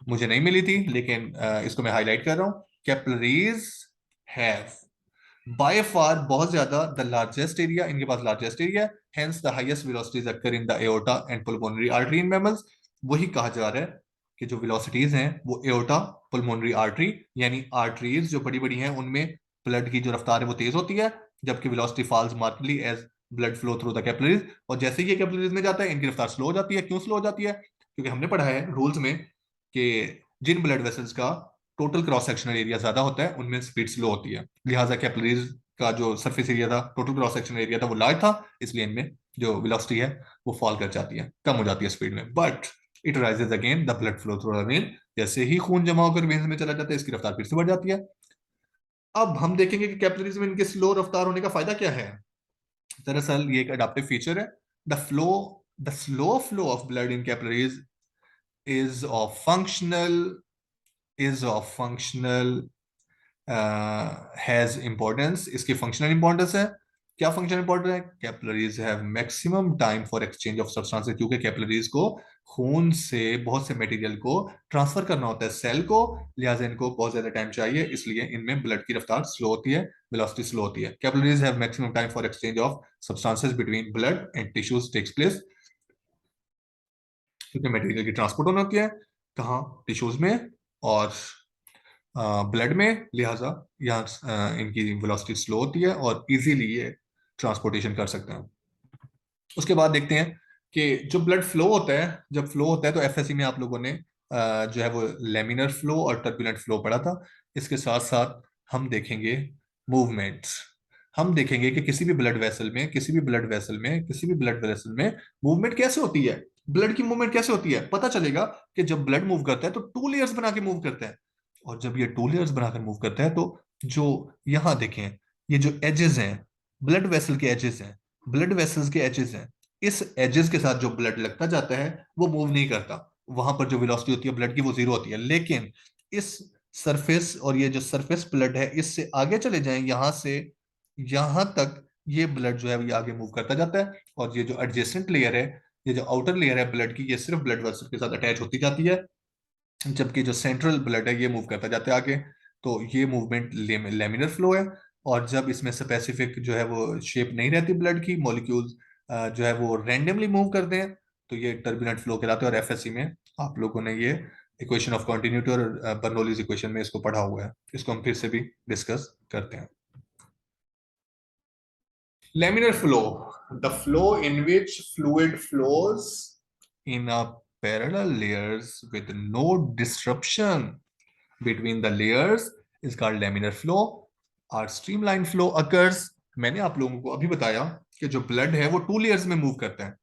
मुझे नहीं मिली थी, लेकिन इसको मैं हाईलाइट कर रहा हूं। कैपिलरीज हैव बाय फार बहुत ज्यादा द लार्जेस्ट एरिया, इनके पास largest area, hence the highest velocities occur in the aorta and pulmonary artery in mammals. वही कहा जा रहा है कि जो वेलोसिटीज हैं वो एओर्टा, पुल्मोनरी आर्टरी यानी आर्टरीज जो बड़ी बड़ी हैं उनमें ब्लड की जो रफ्तार है वो तेज होती है, जबकि velocity falls markedly as blood flow through the capillaries. और जैसे ही ये कैपिलरीज में जाता है इनकी रफ्तार स्लो हो जाती है। क्यों स्लो हो जाती है? क्योंकि हमने पढ़ा है रूल्स में कि जिन ब्लड वेसल्स का टोटल क्रॉस सेक्शनल एरिया ज्यादा होता है उनमें स्पीड स्लो होती है, लिहाजा कैपिलरीज का जो सरफेस एरिया था, टोटल क्रॉस सेक्शनल एरिया था वो लार्ज था, इसलिए इनमें जो वेलोसिटी है वो फॉल कर जाती है, कम हो जाती है स्पीड में। But it rises again the blood flow through the when. जैसे ही खून जमा होकर वेन्स में चला जाता है इसकी रफ्तार फिर से बढ़ जाती है। अब हम देखेंगे कि कैपिलरीज में इनके स्लो रफ्तार होने का फायदा क्या है। दरअसल ये एक अडाप्टिव फीचर है। The flow the slow flow of blood in capillaries is of functional is of functional has importance. इसकी फंक्शनल इंपॉर्टेंस है क्या फंक्शन इंपॉर्टेंट है? Capillaries have maximum time for exchange of substances, क्योंकि capillaries को खून से बहुत से मटेरियल को ट्रांसफर करना होता है सेल को, लिहाजा इनको बहुत ज्यादा टाइम चाहिए, इसलिए इनमें ब्लड की रफ्तार स्लो होती है, वेलोसिटी स्लो होती है। Capillaries have maximum time for exchange of substances between blood and tissues takes place, क्योंकि मटेरियल की ट्रांसपोर्ट होनी होती है कहाँ, टिश्यूज में और ब्लड में, लिहाजा यहाँ इनकी वेलोसिटी स्लो होती है और इजीली ये ट्रांसपोर्टेशन कर सकते हैं। उसके बाद देखते हैं कि जो ब्लड फ्लो होता है, जब फ्लो होता है तो एफएससी में आप लोगों ने जो है वो लेमिनर फ्लो और टर्बुलेंट फ्लो पढ़ा था। इसके साथ साथ हम देखेंगे मूवमेंट्स। हम देखेंगे कि किसी भी ब्लड वेसल में, किसी भी ब्लड वेसल में, किसी भी ब्लड वेसल में मूवमेंट कैसे होती है, ब्लड की मूवमेंट कैसे होती है। पता चलेगा कि जब ब्लड मूव करता है तो टू लेयर्स बना के मूव करता है, और जब ये टू लेयर्स बनाकर मूव करता है तो जो यहां देखें, ये जो एजेस हैं, ब्लड वेसल के एजेस हैं, ब्लड वेसल्स के एजेस हैं, इस एजेस के साथ जो ब्लड लगता जाता है वो मूव नहीं करता, वहां पर जो वेलोसिटी होती है ब्लड की वो जीरो होती है। लेकिन इस सरफेस, और ये जो सरफेस ब्लड है, इससे आगे चले जाएं, यहां से यहां तक ये ब्लड जो है ये आगे मूव करता जाता है, और ये जो एडजेसेंट लेयर है, ये जो आउटर लेयर है ब्लड की, ये सिर्फ ब्लड वेसल के साथ अटैच होती जाती है, जबकि जो सेंट्रल ब्लड है ये मूव करता जाता है आगे। तो ये मूवमेंट लेमिनर फ्लो है। और जब इसमें स्पेसिफिक जो है वो शेप नहीं रहती ब्लड की, मॉलिक्यूल्स जो है वो रैंडमली मूव करते हैं, तो ये टर्बुलेंट फ्लो कहलाते हैं। और एफएससी में आप लोगों ने ये इक्वेशन ऑफ कंटिन्यूटी और बर्नौलीज इक्वेशन में इसको पढ़ा हुआ है, इसको हम फिर से भी डिस्कस करते हैं। Laminar flow, the flow in which fluid flows in a parallel layers with no disruption between the layers is called laminar flow. Our streamline flow occurs, मैंने आप लोगों को अभी बताया कि जो ब्लड है वो टू लेयर्स में मूव करता है।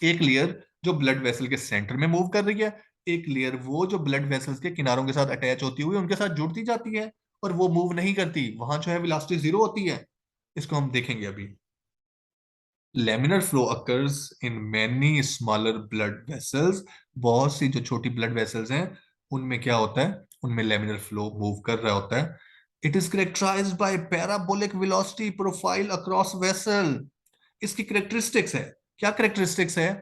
एक लेयर जो ब्लड वेसल के सेंटर में मूव कर रही है, एक लेयर वो जो ब्लड वेसल्स के किनारों के साथ अटैच होती हुई उनके साथ जुड़ती जाती है, और वो मूव नहीं करती, वहां जो है वेलोसिटी जीरो होती है। इसको हम देखेंगे अभी। Laminar flow occurs in many smaller blood vessels, बहुत सी जो छोटी ब्लड वेसल्स हैं उनमें क्या होता है, उनमें लेमिनर फ्लो मूव कर रहा होता है। It is characterised by parabolic velocity profile across vessel. इसकी करेक्टरिस्टिक्स है, क्या करेक्टरिस्टिक्स है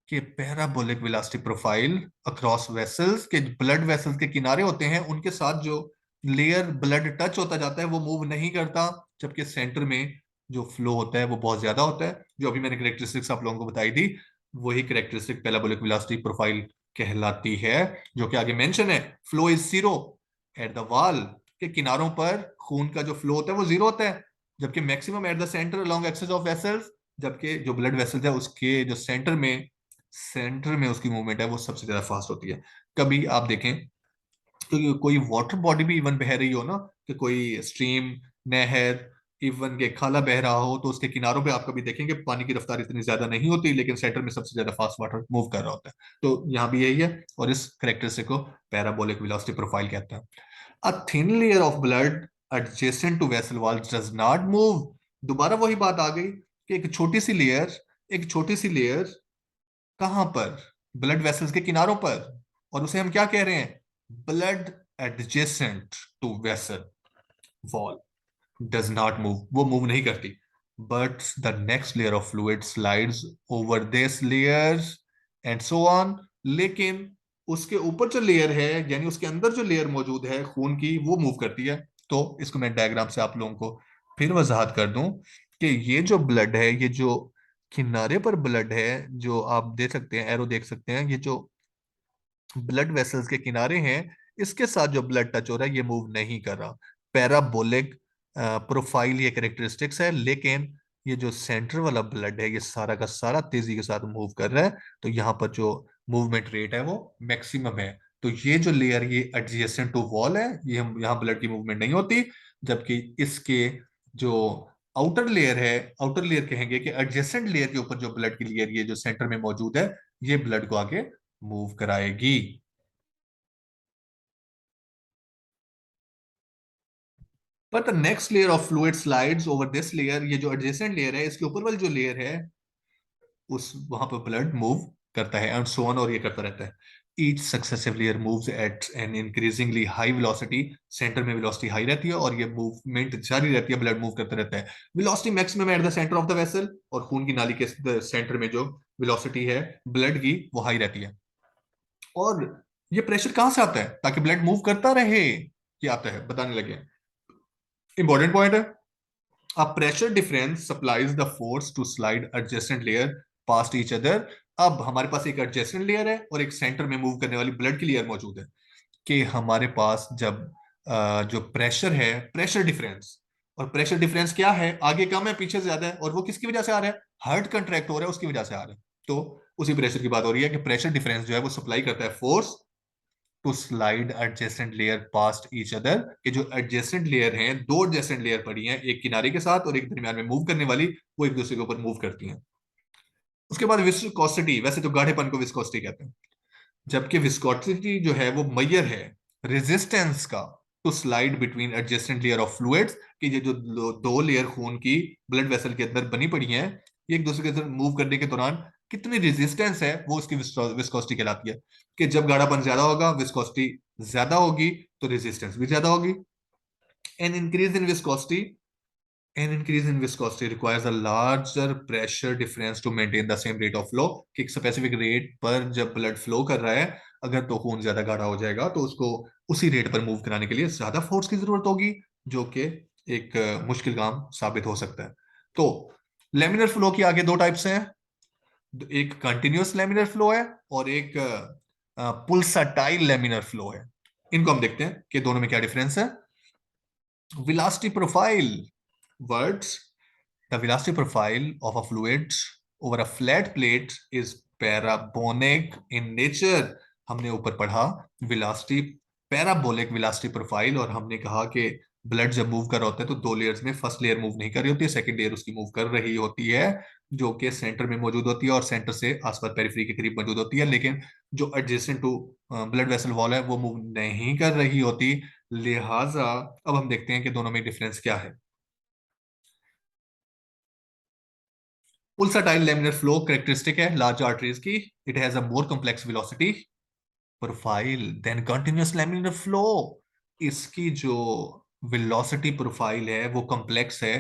कि parabolic velocity profile across vessels के, ब्लड वेसल्स के किनारे होते हैं उनके साथ जो लेयर ब्लड टच होता जाता है वो मूव नहीं करता, जबकि सेंटर में जो फ्लो होता है वो बहुत ज्यादा होता है। जो अभी मैंने करेक्टरिस्टिक्स आप लोगों को बताई थी, वही करेक्टरिस्टिक पैराबोलिक वेलोसिटी प्रोफाइल कहलाती है, जो कि आगे मेंशन है। Flow is zero at the wall, के किनारों पर खून का जो फ्लो होता है वो जीरो होता है, जबकि maximum at the centre along axis of vessels, जबकि जो ब्लड वेसल्स है उसके जो सेंटर में उसकी मूवमेंट है वो सबसे ज्यादा फास्ट होती है। कभी आप देखें तो कोई वाटर बॉडी भी इवन बह रही हो ना, कि कोई स्ट्रीम, नहर, इवन के खाला बह रहा हो, तो उसके किनारों पे आप कभी देखेंगे पानी की रफ्तार इतनी ज्यादा नहीं होती, लेकिन सेंटर में सबसे ज्यादा फास्ट वाटर मूव कर रहा होता है। तो यहाँ भी यही है, और इस करेक्टरिस्टिक को पैराबोलिक वेलोसिटी प्रोफाइल कहते हैं। A thin layer of blood adjacent to vessel wall does not move. दोबारा वही बात आ गई कि एक छोटी सी लेयर कहां पर, ब्लड वेसल्स के किनारों पर, और उसे हम क्या कह रहे हैं, blood adjacent to vessel wall does not move, वो मूव नहीं करती। But the next layer of fluid slides over this layer and so on. लेकिन उसके ऊपर जो लेयर है, यानी उसके अंदर जो लेयर मौजूद है खून की, वो मूव करती है। तो इसको मैं डायग्राम से आप लोगों को फिर वजाहत कर दूं कि ये जो ब्लड है, ये जो किनारे पर ब्लड है, जो आप देख सकते हैं, एरो देख सकते हैं, ये जो ब्लड वेसल्स के किनारे हैं, इसके साथ जो ब्लड टच हो रहा है ये मूव नहीं कर रहा। पैराबोलिक प्रोफाइल ये करेक्टरिस्टिक्स है, लेकिन ये जो सेंटर वाला ब्लड है ये सारा का सारा तेजी के साथ मूव कर रहा है, तो यहाँ पर जो मूवमेंट रेट है वो मैक्सिमम है। तो ये जो लेयर ये एडजेसेंट टू वॉल है, ये हम यहाँ ब्लड की मूवमेंट नहीं होती, जबकि इसके जो आउटर लेयर है, आउटर लेयर कहेंगे कि एडजेसेंट लेयर के ऊपर जो ब्लड की लेयर ये जो सेंटर में मौजूद है, ये ब्लड को आगे मूव कराएगी। पर the next layer of fluid slides over this layer, ये जो एडजेसेंट लेयर है इसके ऊपर वाली जो लेयर है, उस वहां पर ब्लड मूव करता है एंड सो ऑन, और ये करता रहता है। Each successive layer moves at an increasingly high velocity, centre में वेलोसिटी हाई रहती है और ये मूवमेंट जारी रहती है, ब्लड मूव करता रहता है। Velocity maximum at the centre of the vessel, और खून की नाली के सेंटर में जो वेलोसिटी है ब्लड की वो हाई रहती है। और ये प्रेशर कहां से आता है ताकि ब्लड मूव करता रहे, ये आता है बताने लगे। इंपॉर्टेंट पॉइंट है। A pressure difference supplies the force to slide adjacent layer past each other। अब हमारे पास एक adjacent layer है और एक सेंटर में मूव करने वाली ब्लड की लेयर मौजूद है। कि हमारे पास जब जो प्रेशर है, प्रेशर डिफरेंस, और प्रेशर डिफरेंस क्या है, आगे कम है पीछे ज्यादा है, और वो किसकी वजह से आ रहा है, हार्ट कंट्रैक्ट हो रहा है उसकी वजह से आ रहा है। तो उसी प्रेशर की बात हो रही है कि प्रेशर डिफरेंस जो है वो सप्लाई करता है force to slide adjacent layer past each other, कि जो एडजेसेंट लेयर हैं, दो एडजेसेंट लेयर पड़ी हैं एक किनारे के साथ और एक दरमियान में मूव करने वाली, वो एक दूसरे के ऊपर मूव करती हैं। उसके बाद विस्कोसिटी, वैसे तो गाढ़ेपन को विस्कोसिटी कहते हैं, जबकि विस्कोसिटी जो है वो मैयर है रेजिस्टेंस का to slide between adjacent layer of fluids, कि ये जो दो लेयर खून की ब्लड वेसल के अंदर बनी पड़ी हैं, ये एक दूसरे के अंदर मूव करने के दौरान कितनी रेजिस्टेंस है वो उसकी विस्कोसिटी कहलाती है। कि जब गाढ़ापन ज्यादा होगा विस्कोसिटी ज्यादा होगी, तो रेजिस्टेंस भी ज्यादा होगी। An increase in viscosity, an increase in viscosity requires a larger pressure difference to maintain the same rate of flow, कि एक स्पेसिफिक रेट पर जब ब्लड फ्लो कर रहा है, अगर तो खून ज्यादा गाढ़ा हो जाएगा तो उसको उसी रेट पर मूव कराने के लिए ज्यादा फोर्स की जरूरत होगी, जो कि एक मुश्किल काम साबित हो सकता है। तो लेमिनर फ्लो की आगे दो टाइप्स हैं, एक कंटिन्यूअस लेमिनर फ्लो है और एक पुल्साटाइल लेमिनर फ्लो है। इनको हम देखते हैं कि दोनों में क्या डिफरेंस है। Velocity profile words, the velocity profile of a fluid over a flat plate is parabolic in nature। हमने ऊपर पढ़ा वेलोसिटी, पैराबोलिक वेलोसिटी प्रोफाइल, और हमने कहा कि ब्लड जब मूव कर रहा होता है तो दो लेयर्स में फर्स्ट लेयर मूव नहीं कर रही होती है, सेकंड लेयर उसकी मूव कर रही होती है, जो कि सेंटर में मौजूद होती है और सेंटर से आसपास पेरिफेरी के करीब मौजूद होती है। लेकिन जो adjacent to blood vessel wall है वो मूव नहीं कर रही होती। लिहाजा अब हम देखते हैं कि दोनों में डिफरेंस क्या है। Pulsatile laminar flow कैरेक्टरिस्टिक है लार्ज आर्टरीज की, it has a more complex velocity profile than continuous laminar flow. इसकी जो वेलोसिटी प्रोफाइल है वो कॉम्प्लेक्स है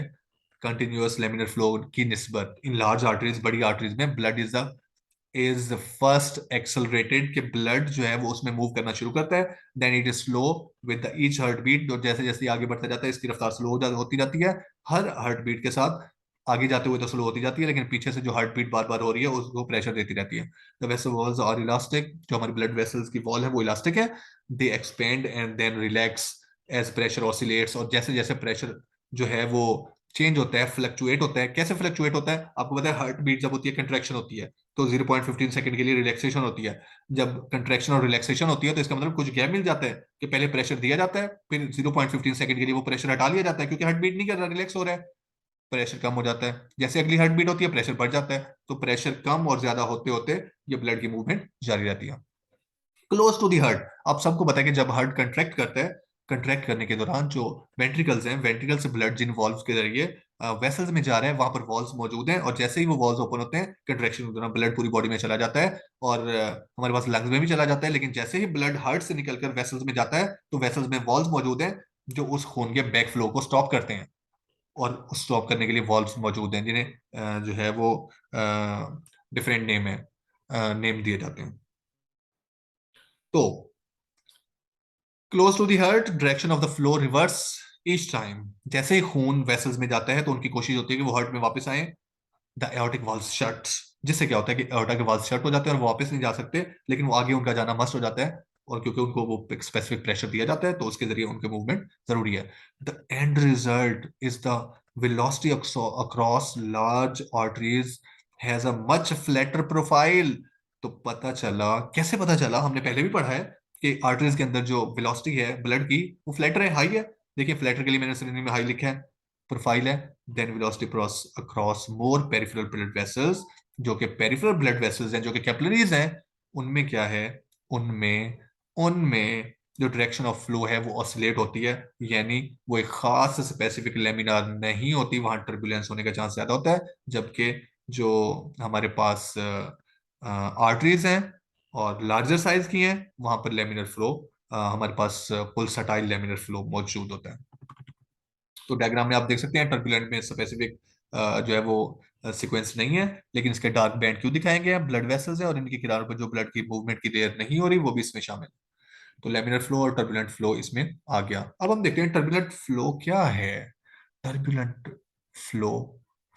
कंटिन्यूअस लैमिनर फ्लो की निस्बत। इन लार्ज आर्टरीज, बड़ी आर्टरीज में ब्लड इज फर्स्ट एक्सेलरेटेड, कि ब्लड जो है वो उसमें मूव करना शुरू करता है, then it is slow with each heart beat, जो जैसे जैसे आगे बढ़ता जाता है इसकी रफ्तार स्लो होती जाती है, हर हार्ट बीट के साथ आगे जाते हुए तो स्लो होती जाती है, लेकिन पीछे से जो हार्ट बीट बार बार हो रही है उसको प्रेशर देती रहती है। The vessel walls are elastic, जो हमारी ब्लड वेसल्स की वॉल है वो इलास्टिक है। They expand and then relax as pressure oscillates, और जैसे जैसे प्रेशर जो है वो चेंज होता है, फ्लक्चुएट होता है। कैसे फ्लक्चुएट होता है, आपको पता है हार्ट बीट जब होती है कंट्रैक्शन होती है तो 0.15 सेकंड के लिए रिलैक्सेशन होती है। जब कंट्रैक्शन और रिलैक्सेशन होती है तो इसका मतलब कुछ गैप मिल जाता है, कि पहले प्रेशर दिया जाता है फिर 0.15 सेकंड के लिए वो प्रेशर हटा लिया जाता है, क्योंकि हार्ट बीट नहीं कर रहा, रिलैक्स हो रहा है, प्रेशर कम हो जाता है। जैसे अगली हार्ट बीट होती है प्रेशर बढ़ जाता है, तो प्रेशर कम और ज्यादा होते होते ये ब्लड की मूवमेंट जारी रहती है। क्लोज टू दी हार्ट, आप सबको पता है कि जब हार्ट कंट्रैक्ट करता है, कंट्रैक्ट करने के दौरान जो वेंट्रिकल्स हैं, वेंट्रिकल से ब्लड जिन वॉल्व्स के जरिए वेसल्स में जा रहा है वहां पर वॉल्व्स मौजूद हैं, और जैसे ही वो वॉल्व्स ओपन होते हैं कंट्रैक्शन के दौरान ब्लड पूरी बॉडी में चला जाता है, और हमारे पास लंग्स में भी चला जाता है। लेकिन जैसे ही ब्लड हार्ट से निकलकर वेसल्स में जाता है तो वेसल्स में वॉल्व्स मौजूद हैं जो उस खून के बैक फ्लो को स्टॉप करते हैं, और स्टॉप करने के लिए वॉल्व्स मौजूद हैं जिन्हें जो है वो डिफरेंट नेम है, नेम दिए जाते हैं। तो close to the heart direction of the flow reverse each time, जैसे ही खून वेसल्स में जाता है तो उनकी कोशिश होती है कि वो हार्ट में वापस आए। द एओर्टिक वाल्व शट, जिससे क्या होता है कि एओर्टा के वाल्व शट हो जाते हैं और वो वापस नहीं जा सकते, लेकिन वो आगे उनका जाना मस्ट हो जाता है, और क्योंकि उनको वो स्पेसिफिक प्रेशर दिया जाता है तो उसके जरिए उनके मूवमेंट जरूरी है। The end result is the velocity across large arteries has a much flatter profile। तो पता चला, कैसे पता चला, हमने पहले भी पढ़ा है कि आर्टरीज के अंदर जो वेलोसिटी है ब्लड की वो फ्लैटर है, हाई है। देखिए फ्लैटर के लिए मैंने श्रेणी में हाई लिखा है, प्रोफाइल है। देन वेलोसिटी अक्रॉस मोर पेरिफेरल ब्लड वेसल्स, जो कि पेरिफेरल ब्लड वेसल्स हैं, जो कि कैपिलरीज हैं, उनमें क्या है, उनमें उनमें जो डायरेक्शन ऑफ फ्लो है वो ऑसिलेट होती है, यानी वो एक खास स्पेसिफिक लेमिनार नहीं होती, वहां टर्बुलेंस होने का चांस ज्यादा होता है। जबकि जो हमारे पास आर्टरीज हैं और लार्जर साइज की हैं वहां पर लेमिनर फ्लो, हमारे पास पुलसटाइल लेमिनर फ्लो मौजूद होता है। तो डायग्राम में आप देख सकते हैं टर्बुलेंट में स्पेसिफिक जो है वो सीक्वेंस नहीं है, लेकिन इसके डार्क बैंड क्यों दिखाए गए हैं? ब्लड वेसल्स है और इनके किनारों पर जो ब्लड की मूवमेंट की लेयर नहीं हो रही वो भी इसमें शामिल है। तो लेमिनर फ्लो और टर्बुलेंट फ्लो इसमें आ गया। अब हम देखते हैं टर्बुलेंट फ्लो क्या है। टर्बुलेंट फ्लो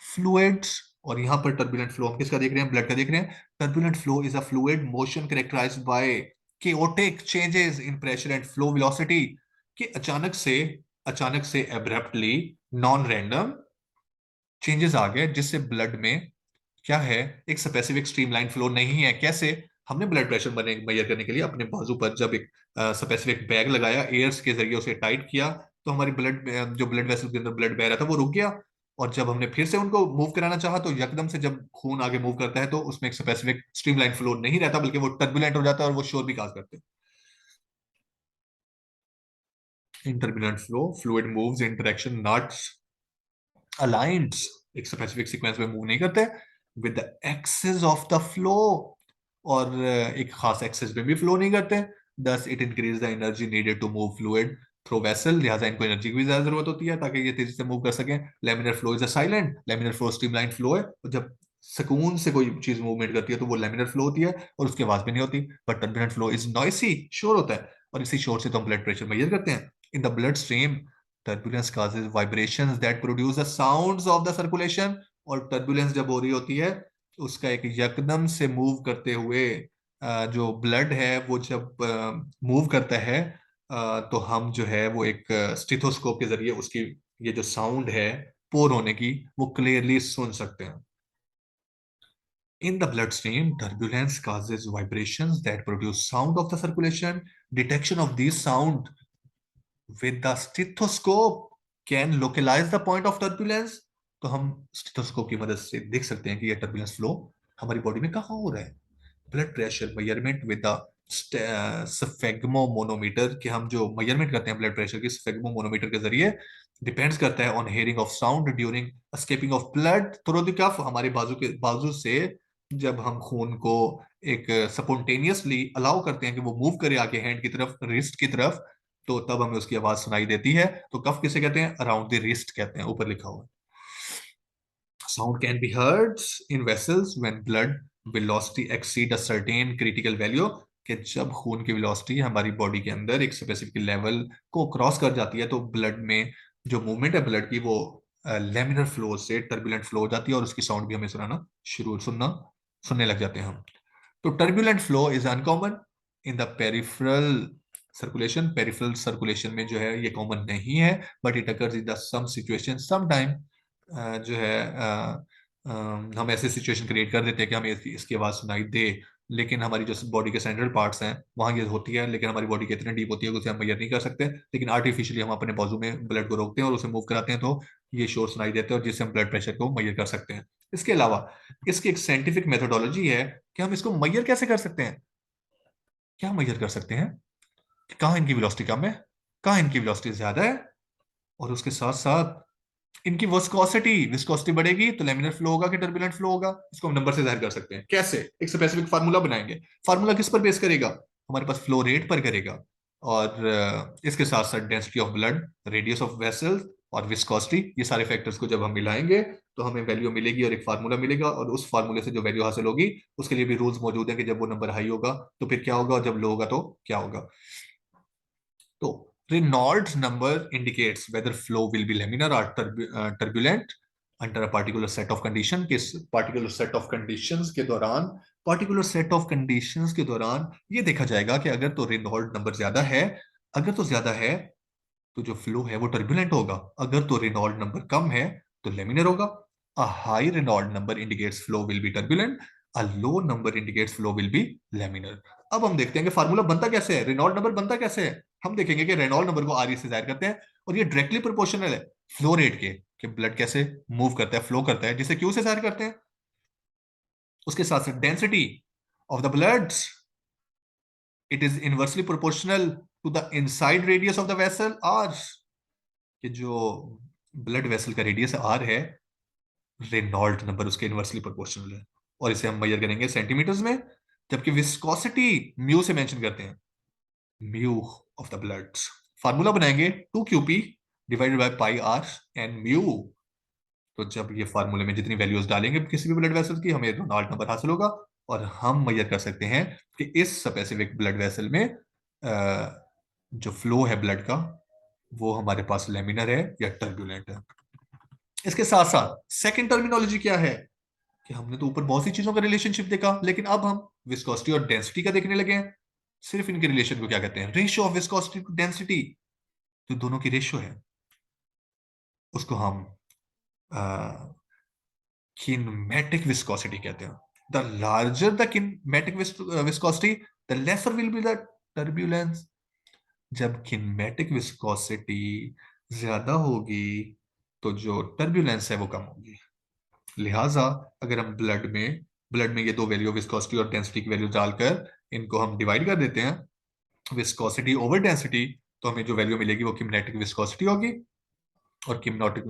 फ्लूइड्स, और यहाँ पर टर्बुलेंट फ्लो हम किसका देख रहे हैं? ब्लड का देख रहे हैं। Turbulent flow is a fluid motion characterised by chaotic changes in pressure and flow velocity, कि अचानक से एब्रप्टली नॉन रैंडम चेंजेस आ गए जिससे ब्लड में क्या है, एक स्पेसिफिक स्ट्रीमलाइन फ्लो नहीं है। कैसे? हमने ब्लड प्रेशर मेजर करने के लिए अपने बाजू पर जब एक स्पेसिफिक बैग लगाया, एयर्स के जरिए उसे टाइट किया, तो हमारी ब्लड जो ब्लड वेसल के अंदर ब्लड बह रहा था वो रुक गया। और जब हमने फिर से उनको मूव कराना चाहा तो यकदम से जब खून आगे मूव करता है तो उसमें एक स्पेसिफिक स्ट्रीमलाइन फ्लो नहीं रहता, बल्कि वो टर्बुलेंट हो जाता है और वो शोर भी काज करते हैं। In turbulent flow fluid moves in direction not aligned, एक स्पेसिफिक सीक्वेंस में मूव नहीं करते with the axis of the flow, और एक खास एक्सिस में भी फ्लो नहीं करते। Thus it increase the energy needed to move fluid through vessel, लिहाजा इनको एनर्जी की भी ज्यादा जरूरत होती है ताकि ये तेजी से मूव कर सकें। Laminar flow is a silent, laminar flow streamline flow है, और जब सुकून से कोई चीज मूवमेंट करती है तो वो लेमिनर फ्लो होती है और उसकी आवाज भी नहीं होती। But turbulent flow is noisy, शोर होता है, और इसी शोर से तो हम ब्लड प्रेशर मेजर करते हैं। इन the blood stream turbulence causes vibrations that produce the sounds of the circulation, और टर्बुलेंस जब हो रही होती है उसका एक यकदम से मूव करते हुए जो ब्लड है वो जब मूव करता है, तो हम जो है वो एक स्टेथोस्कोप के जरिए उसकी ये जो साउंड है पोर होने की वो क्लियरली सुन सकते हैं। In the bloodstream, turbulence causes vibrations that produce sound of the circulation. Detection of these sound with the stethoscope can localize the point of turbulence. तो हम स्टेथोस्कोप की मदद से देख सकते हैं कि ये टर्बुलेंस फ्लो हमारी बॉडी में कहाँ हो रहा है। Blood pressure measurement with the sphygmomanometer, कि हम जो मेजरमेंट करते हैं ब्लड प्रेशर की स्फेग्मोमोनोमीटर के जरिए, डिपेंड्स करता है on hearing of sound during escaping of blood through the cuff, हमारे बाजू से जब हम खून को एक स्पॉन्टेनियसली अलाउ करते हैं कि वो मूव करे आगे हैंड की तरफ, रिस्ट की तरफ, तो तब हमें उसकी आवाज सुनाई देती है। तो कफ किसे कहते हैं? अराउंड द रिस्ट कहते हैं, ऊपर लिखा हुआ है। Sound can be heard in vessels when blood velocity exceed a certain critical value, कि जब खून की वेलोसिटी हमारी बॉडी के अंदर एक स्पेसिफिक लेवल को क्रॉस कर जाती है तो ब्लड में जो मूवमेंट है ब्लड की वो लेमिनर फ्लो से टर्बुलेंट फ्लो हो जाती है और उसकी साउंड भी हमें सुनने लग जाते हैं हम। तो turbulent flow is uncommon in the peripheral circulation, peripheral circulation में जो है ये कॉमन नहीं है, but it occurs in the some situation some time, जो है हम ऐसे सिचुएशन क्रिएट कर देते हैं कि हमें इसकी आवाज सुनाई दे, लेकिन हमारी जो बॉडी के सेंट्रल पार्ट्स हैं वहां ये होती है, लेकिन हमारी बॉडी के इतने डीप होती है कि उसे हम मेजर नहीं कर सकते, लेकिन आर्टिफिशियली हम अपने बाजू में ब्लड को रोकते हैं और उसे मूव कराते हैं तो ये शोर सुनाई देते हैं और जिससे हम ब्लड प्रेशर को मेजर कर सकते हैं। इसके अलावा इसकी एक साइंटिफिक मेथोडोलॉजी है कि हम इसको मेजर कैसे कर सकते हैं। क्या मेजर कर सकते हैं कि कहाँ इनकी वेलोसिटी कम है, कहाँ इनकी वेलोसिटी ज्यादा है, और उसके साथ साथ इनकी विस्कोसिटी विस्कोसिटी बढ़ेगी तो लेमिनर फ्लो होगा कि टर्बुलेंट फ्लो होगा, इसको हम नंबर से जाहिर कर सकते हैं। कैसे? एक स्पेसिफिक फार्मूला बनाएंगे। फार्मूला किस पर बेस करेगा? हमारे पास फ्लो रेट पर करेगा, और इसके साथ साथ density of blood, radius of vessels और विस्कोसिटी, ये सारे फैक्टर्स को जब हम मिलाएंगे तो हमें वैल्यू मिलेगी और एक फार्मूला मिलेगा, और उस फार्मूले से जो वैल्यू हासिल होगी उसके लिए भी रूल्स मौजूद है कि जब वो नंबर हाई होगा तो फिर क्या होगा और जब लो होगा तो क्या होगा। तो Reynolds number indicates whether flow will be laminar or turbulent under a particular set of condition, किस particular set of conditions के दौरान, particular set of conditions के दौरान ये देखा जाएगा कि अगर तो रेनॉल्ड नंबर ज्यादा है, अगर तो ज्यादा है तो जो फ्लो है वो टर्बुलेंट होगा, अगर तो रेनॉल्ड नंबर कम है तो लेमिनर होगा। A high Reynold number indicates flow will be turbulent, a low number indicates flow will be laminar. अब हम देखते हैं कि फार्मूला बनता कैसे है, रेनॉल्ड नंबर बनता कैसे है। हम देखेंगे कि रेनॉल्ड नंबर को आर से जाहिर करते हैं और ये डायरेक्टली प्रोपोर्शनल है फ्लो रेट के, कि ब्लड कैसे मूव करता है, फ्लो करता है, जिसे क्यू से जाहिर करते हैं। उसके साथ साथ density of the blood, it is inversely proportional to the inside radius of the vessel R, कि जो ब्लड वेसल का रेडियस आर है, रेनॉल्ट नंबर उसके इनवर्सली प्रोपोर्शनल है, और इसे हम मेजर करेंगे सेंटीमीटर्स में। जबकि विस्कोसिटी म्यू से मेंशन करते हैं, mu of the blood. Formula बनाएंगे 2 QP divided by pi R and mu. तो जब ये फार्मूले में जितनी वैल्यूज डालेंगे किसी भी ब्लड वेसल की, हमें डोनाल्ड नंबर हासिल होगा, और हम मेजर कर सकते हैं कि इस स्पेसिफिक ब्लड वेसल में जो फ्लो है ब्लड का, वो हमारे पास लेमिनर है या टर्बुलेंट है। इसके साथ साथ सेकंड टर्मिनोलॉजी क्या है, कि हमने तो ऊपर बहुत सी चीजों का रिलेशनशिप देखा, लेकिन अब हम विस्कोसिटी और डेंसिटी का देखने लगे हैं। सिर्फ इनके रिलेशन को क्या कहते हैं, ratio of viscosity to density. जो दोनों की रेशियो है उसको हम किनेमेटिक विस्कोसिटी कहते हैं। The larger the kinematic viscosity, the lesser will be the turbulence. जब किनेमेटिक विस्कोसिटी ज्यादा होगी तो जो टर्बुलेंस है वो कम होगी। लिहाजा अगर हम ब्लड में ये दो वैल्यू विस्कोसिटी और डेंसिटी की वैल्यू डालकर इनको हम डिवाइड कर देते हैं, विस्कोसिटी ओवर डेंसिटी, तो हमें जो वैल्यू मिलेगी वो किनेटिक विस्कोसिटी होगी। और किनेटिक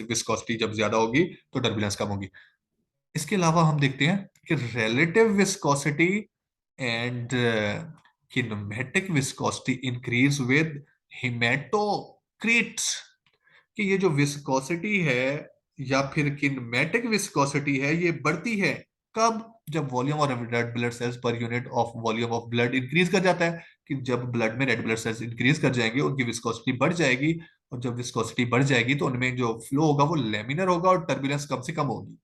विस्कोसिटी जब ज्यादा होगी तो टर्बुलेंस कम होगी। इसके अलावा हम देखते हैं कि relative viscosity and kinematic viscosity increase with hematocrits. कि ये जो विस्कोसिटी है या फिर किनेमेटिक विस्कोसिटी है, ये बढ़ती है कब, जब volume of red blood cells per unit of volume of blood increase कर जाता है। कि जब ब्लड में रेड ब्लड सेल्स इंक्रीज कर जाएंगे उनकी विस्कोसिटी बढ़ जाएगी, और जब विस्कोसिटी बढ़ जाएगी तो उनमें जो फ्लो होगा वो लेमिनर होगा और टर्बुलेंस कम से कम होगी।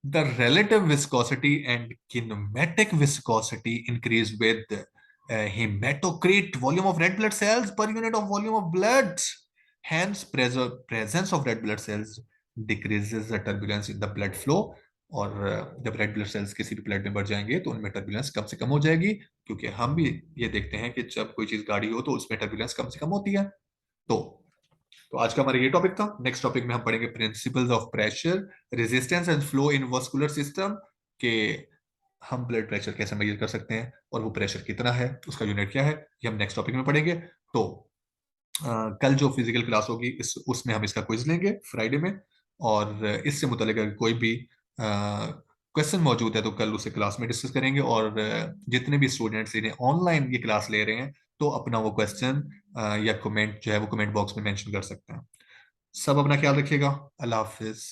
The relative viscosity and kinematic viscosity increase with hematocrit, volume of red blood cells per unit of volume of blood. Hence, presence of red blood cells decreases the turbulence in the blood flow. और जब red blood cells किसी भी blood में बढ़ जाएंगे तो उनमें turbulence कम से कम हो जाएगी, क्योंकि हम भी ये देखते हैं कि जब कोई चीज गाड़ी हो तो उसमें टर्बुलेंस कम से कम होती है। तो तो आज का हमारा ये टॉपिक था। नेक्स्ट टॉपिक में हम पढ़ेंगे principles of pressure, resistance and flow in vascular system, के हम ब्लड प्रेशर कैसे मेजर कर सकते हैं और वो प्रेशर कितना है, उसका यूनिट क्या है, ये हम नेक्स्ट टॉपिक में पढ़ेंगे। तो कल जो फिजिकल क्लास होगी उसमें हम इसका क्विज लेंगे फ्राइडे में, और इससे मुतालिक अगर कोई भी क्वेश्चन मौजूद है तो कल उसे क्लास में डिस्कस करेंगे। और जितने भी स्टूडेंट्स इन्हें ऑनलाइन ये क्लास ले रहे हैं तो अपना वो क्वेश्चन या कमेंट जो है वो कमेंट बॉक्स में मेंशन कर सकते हैं। सब अपना ख्याल रखिएगा। अल्लाह हाफिज।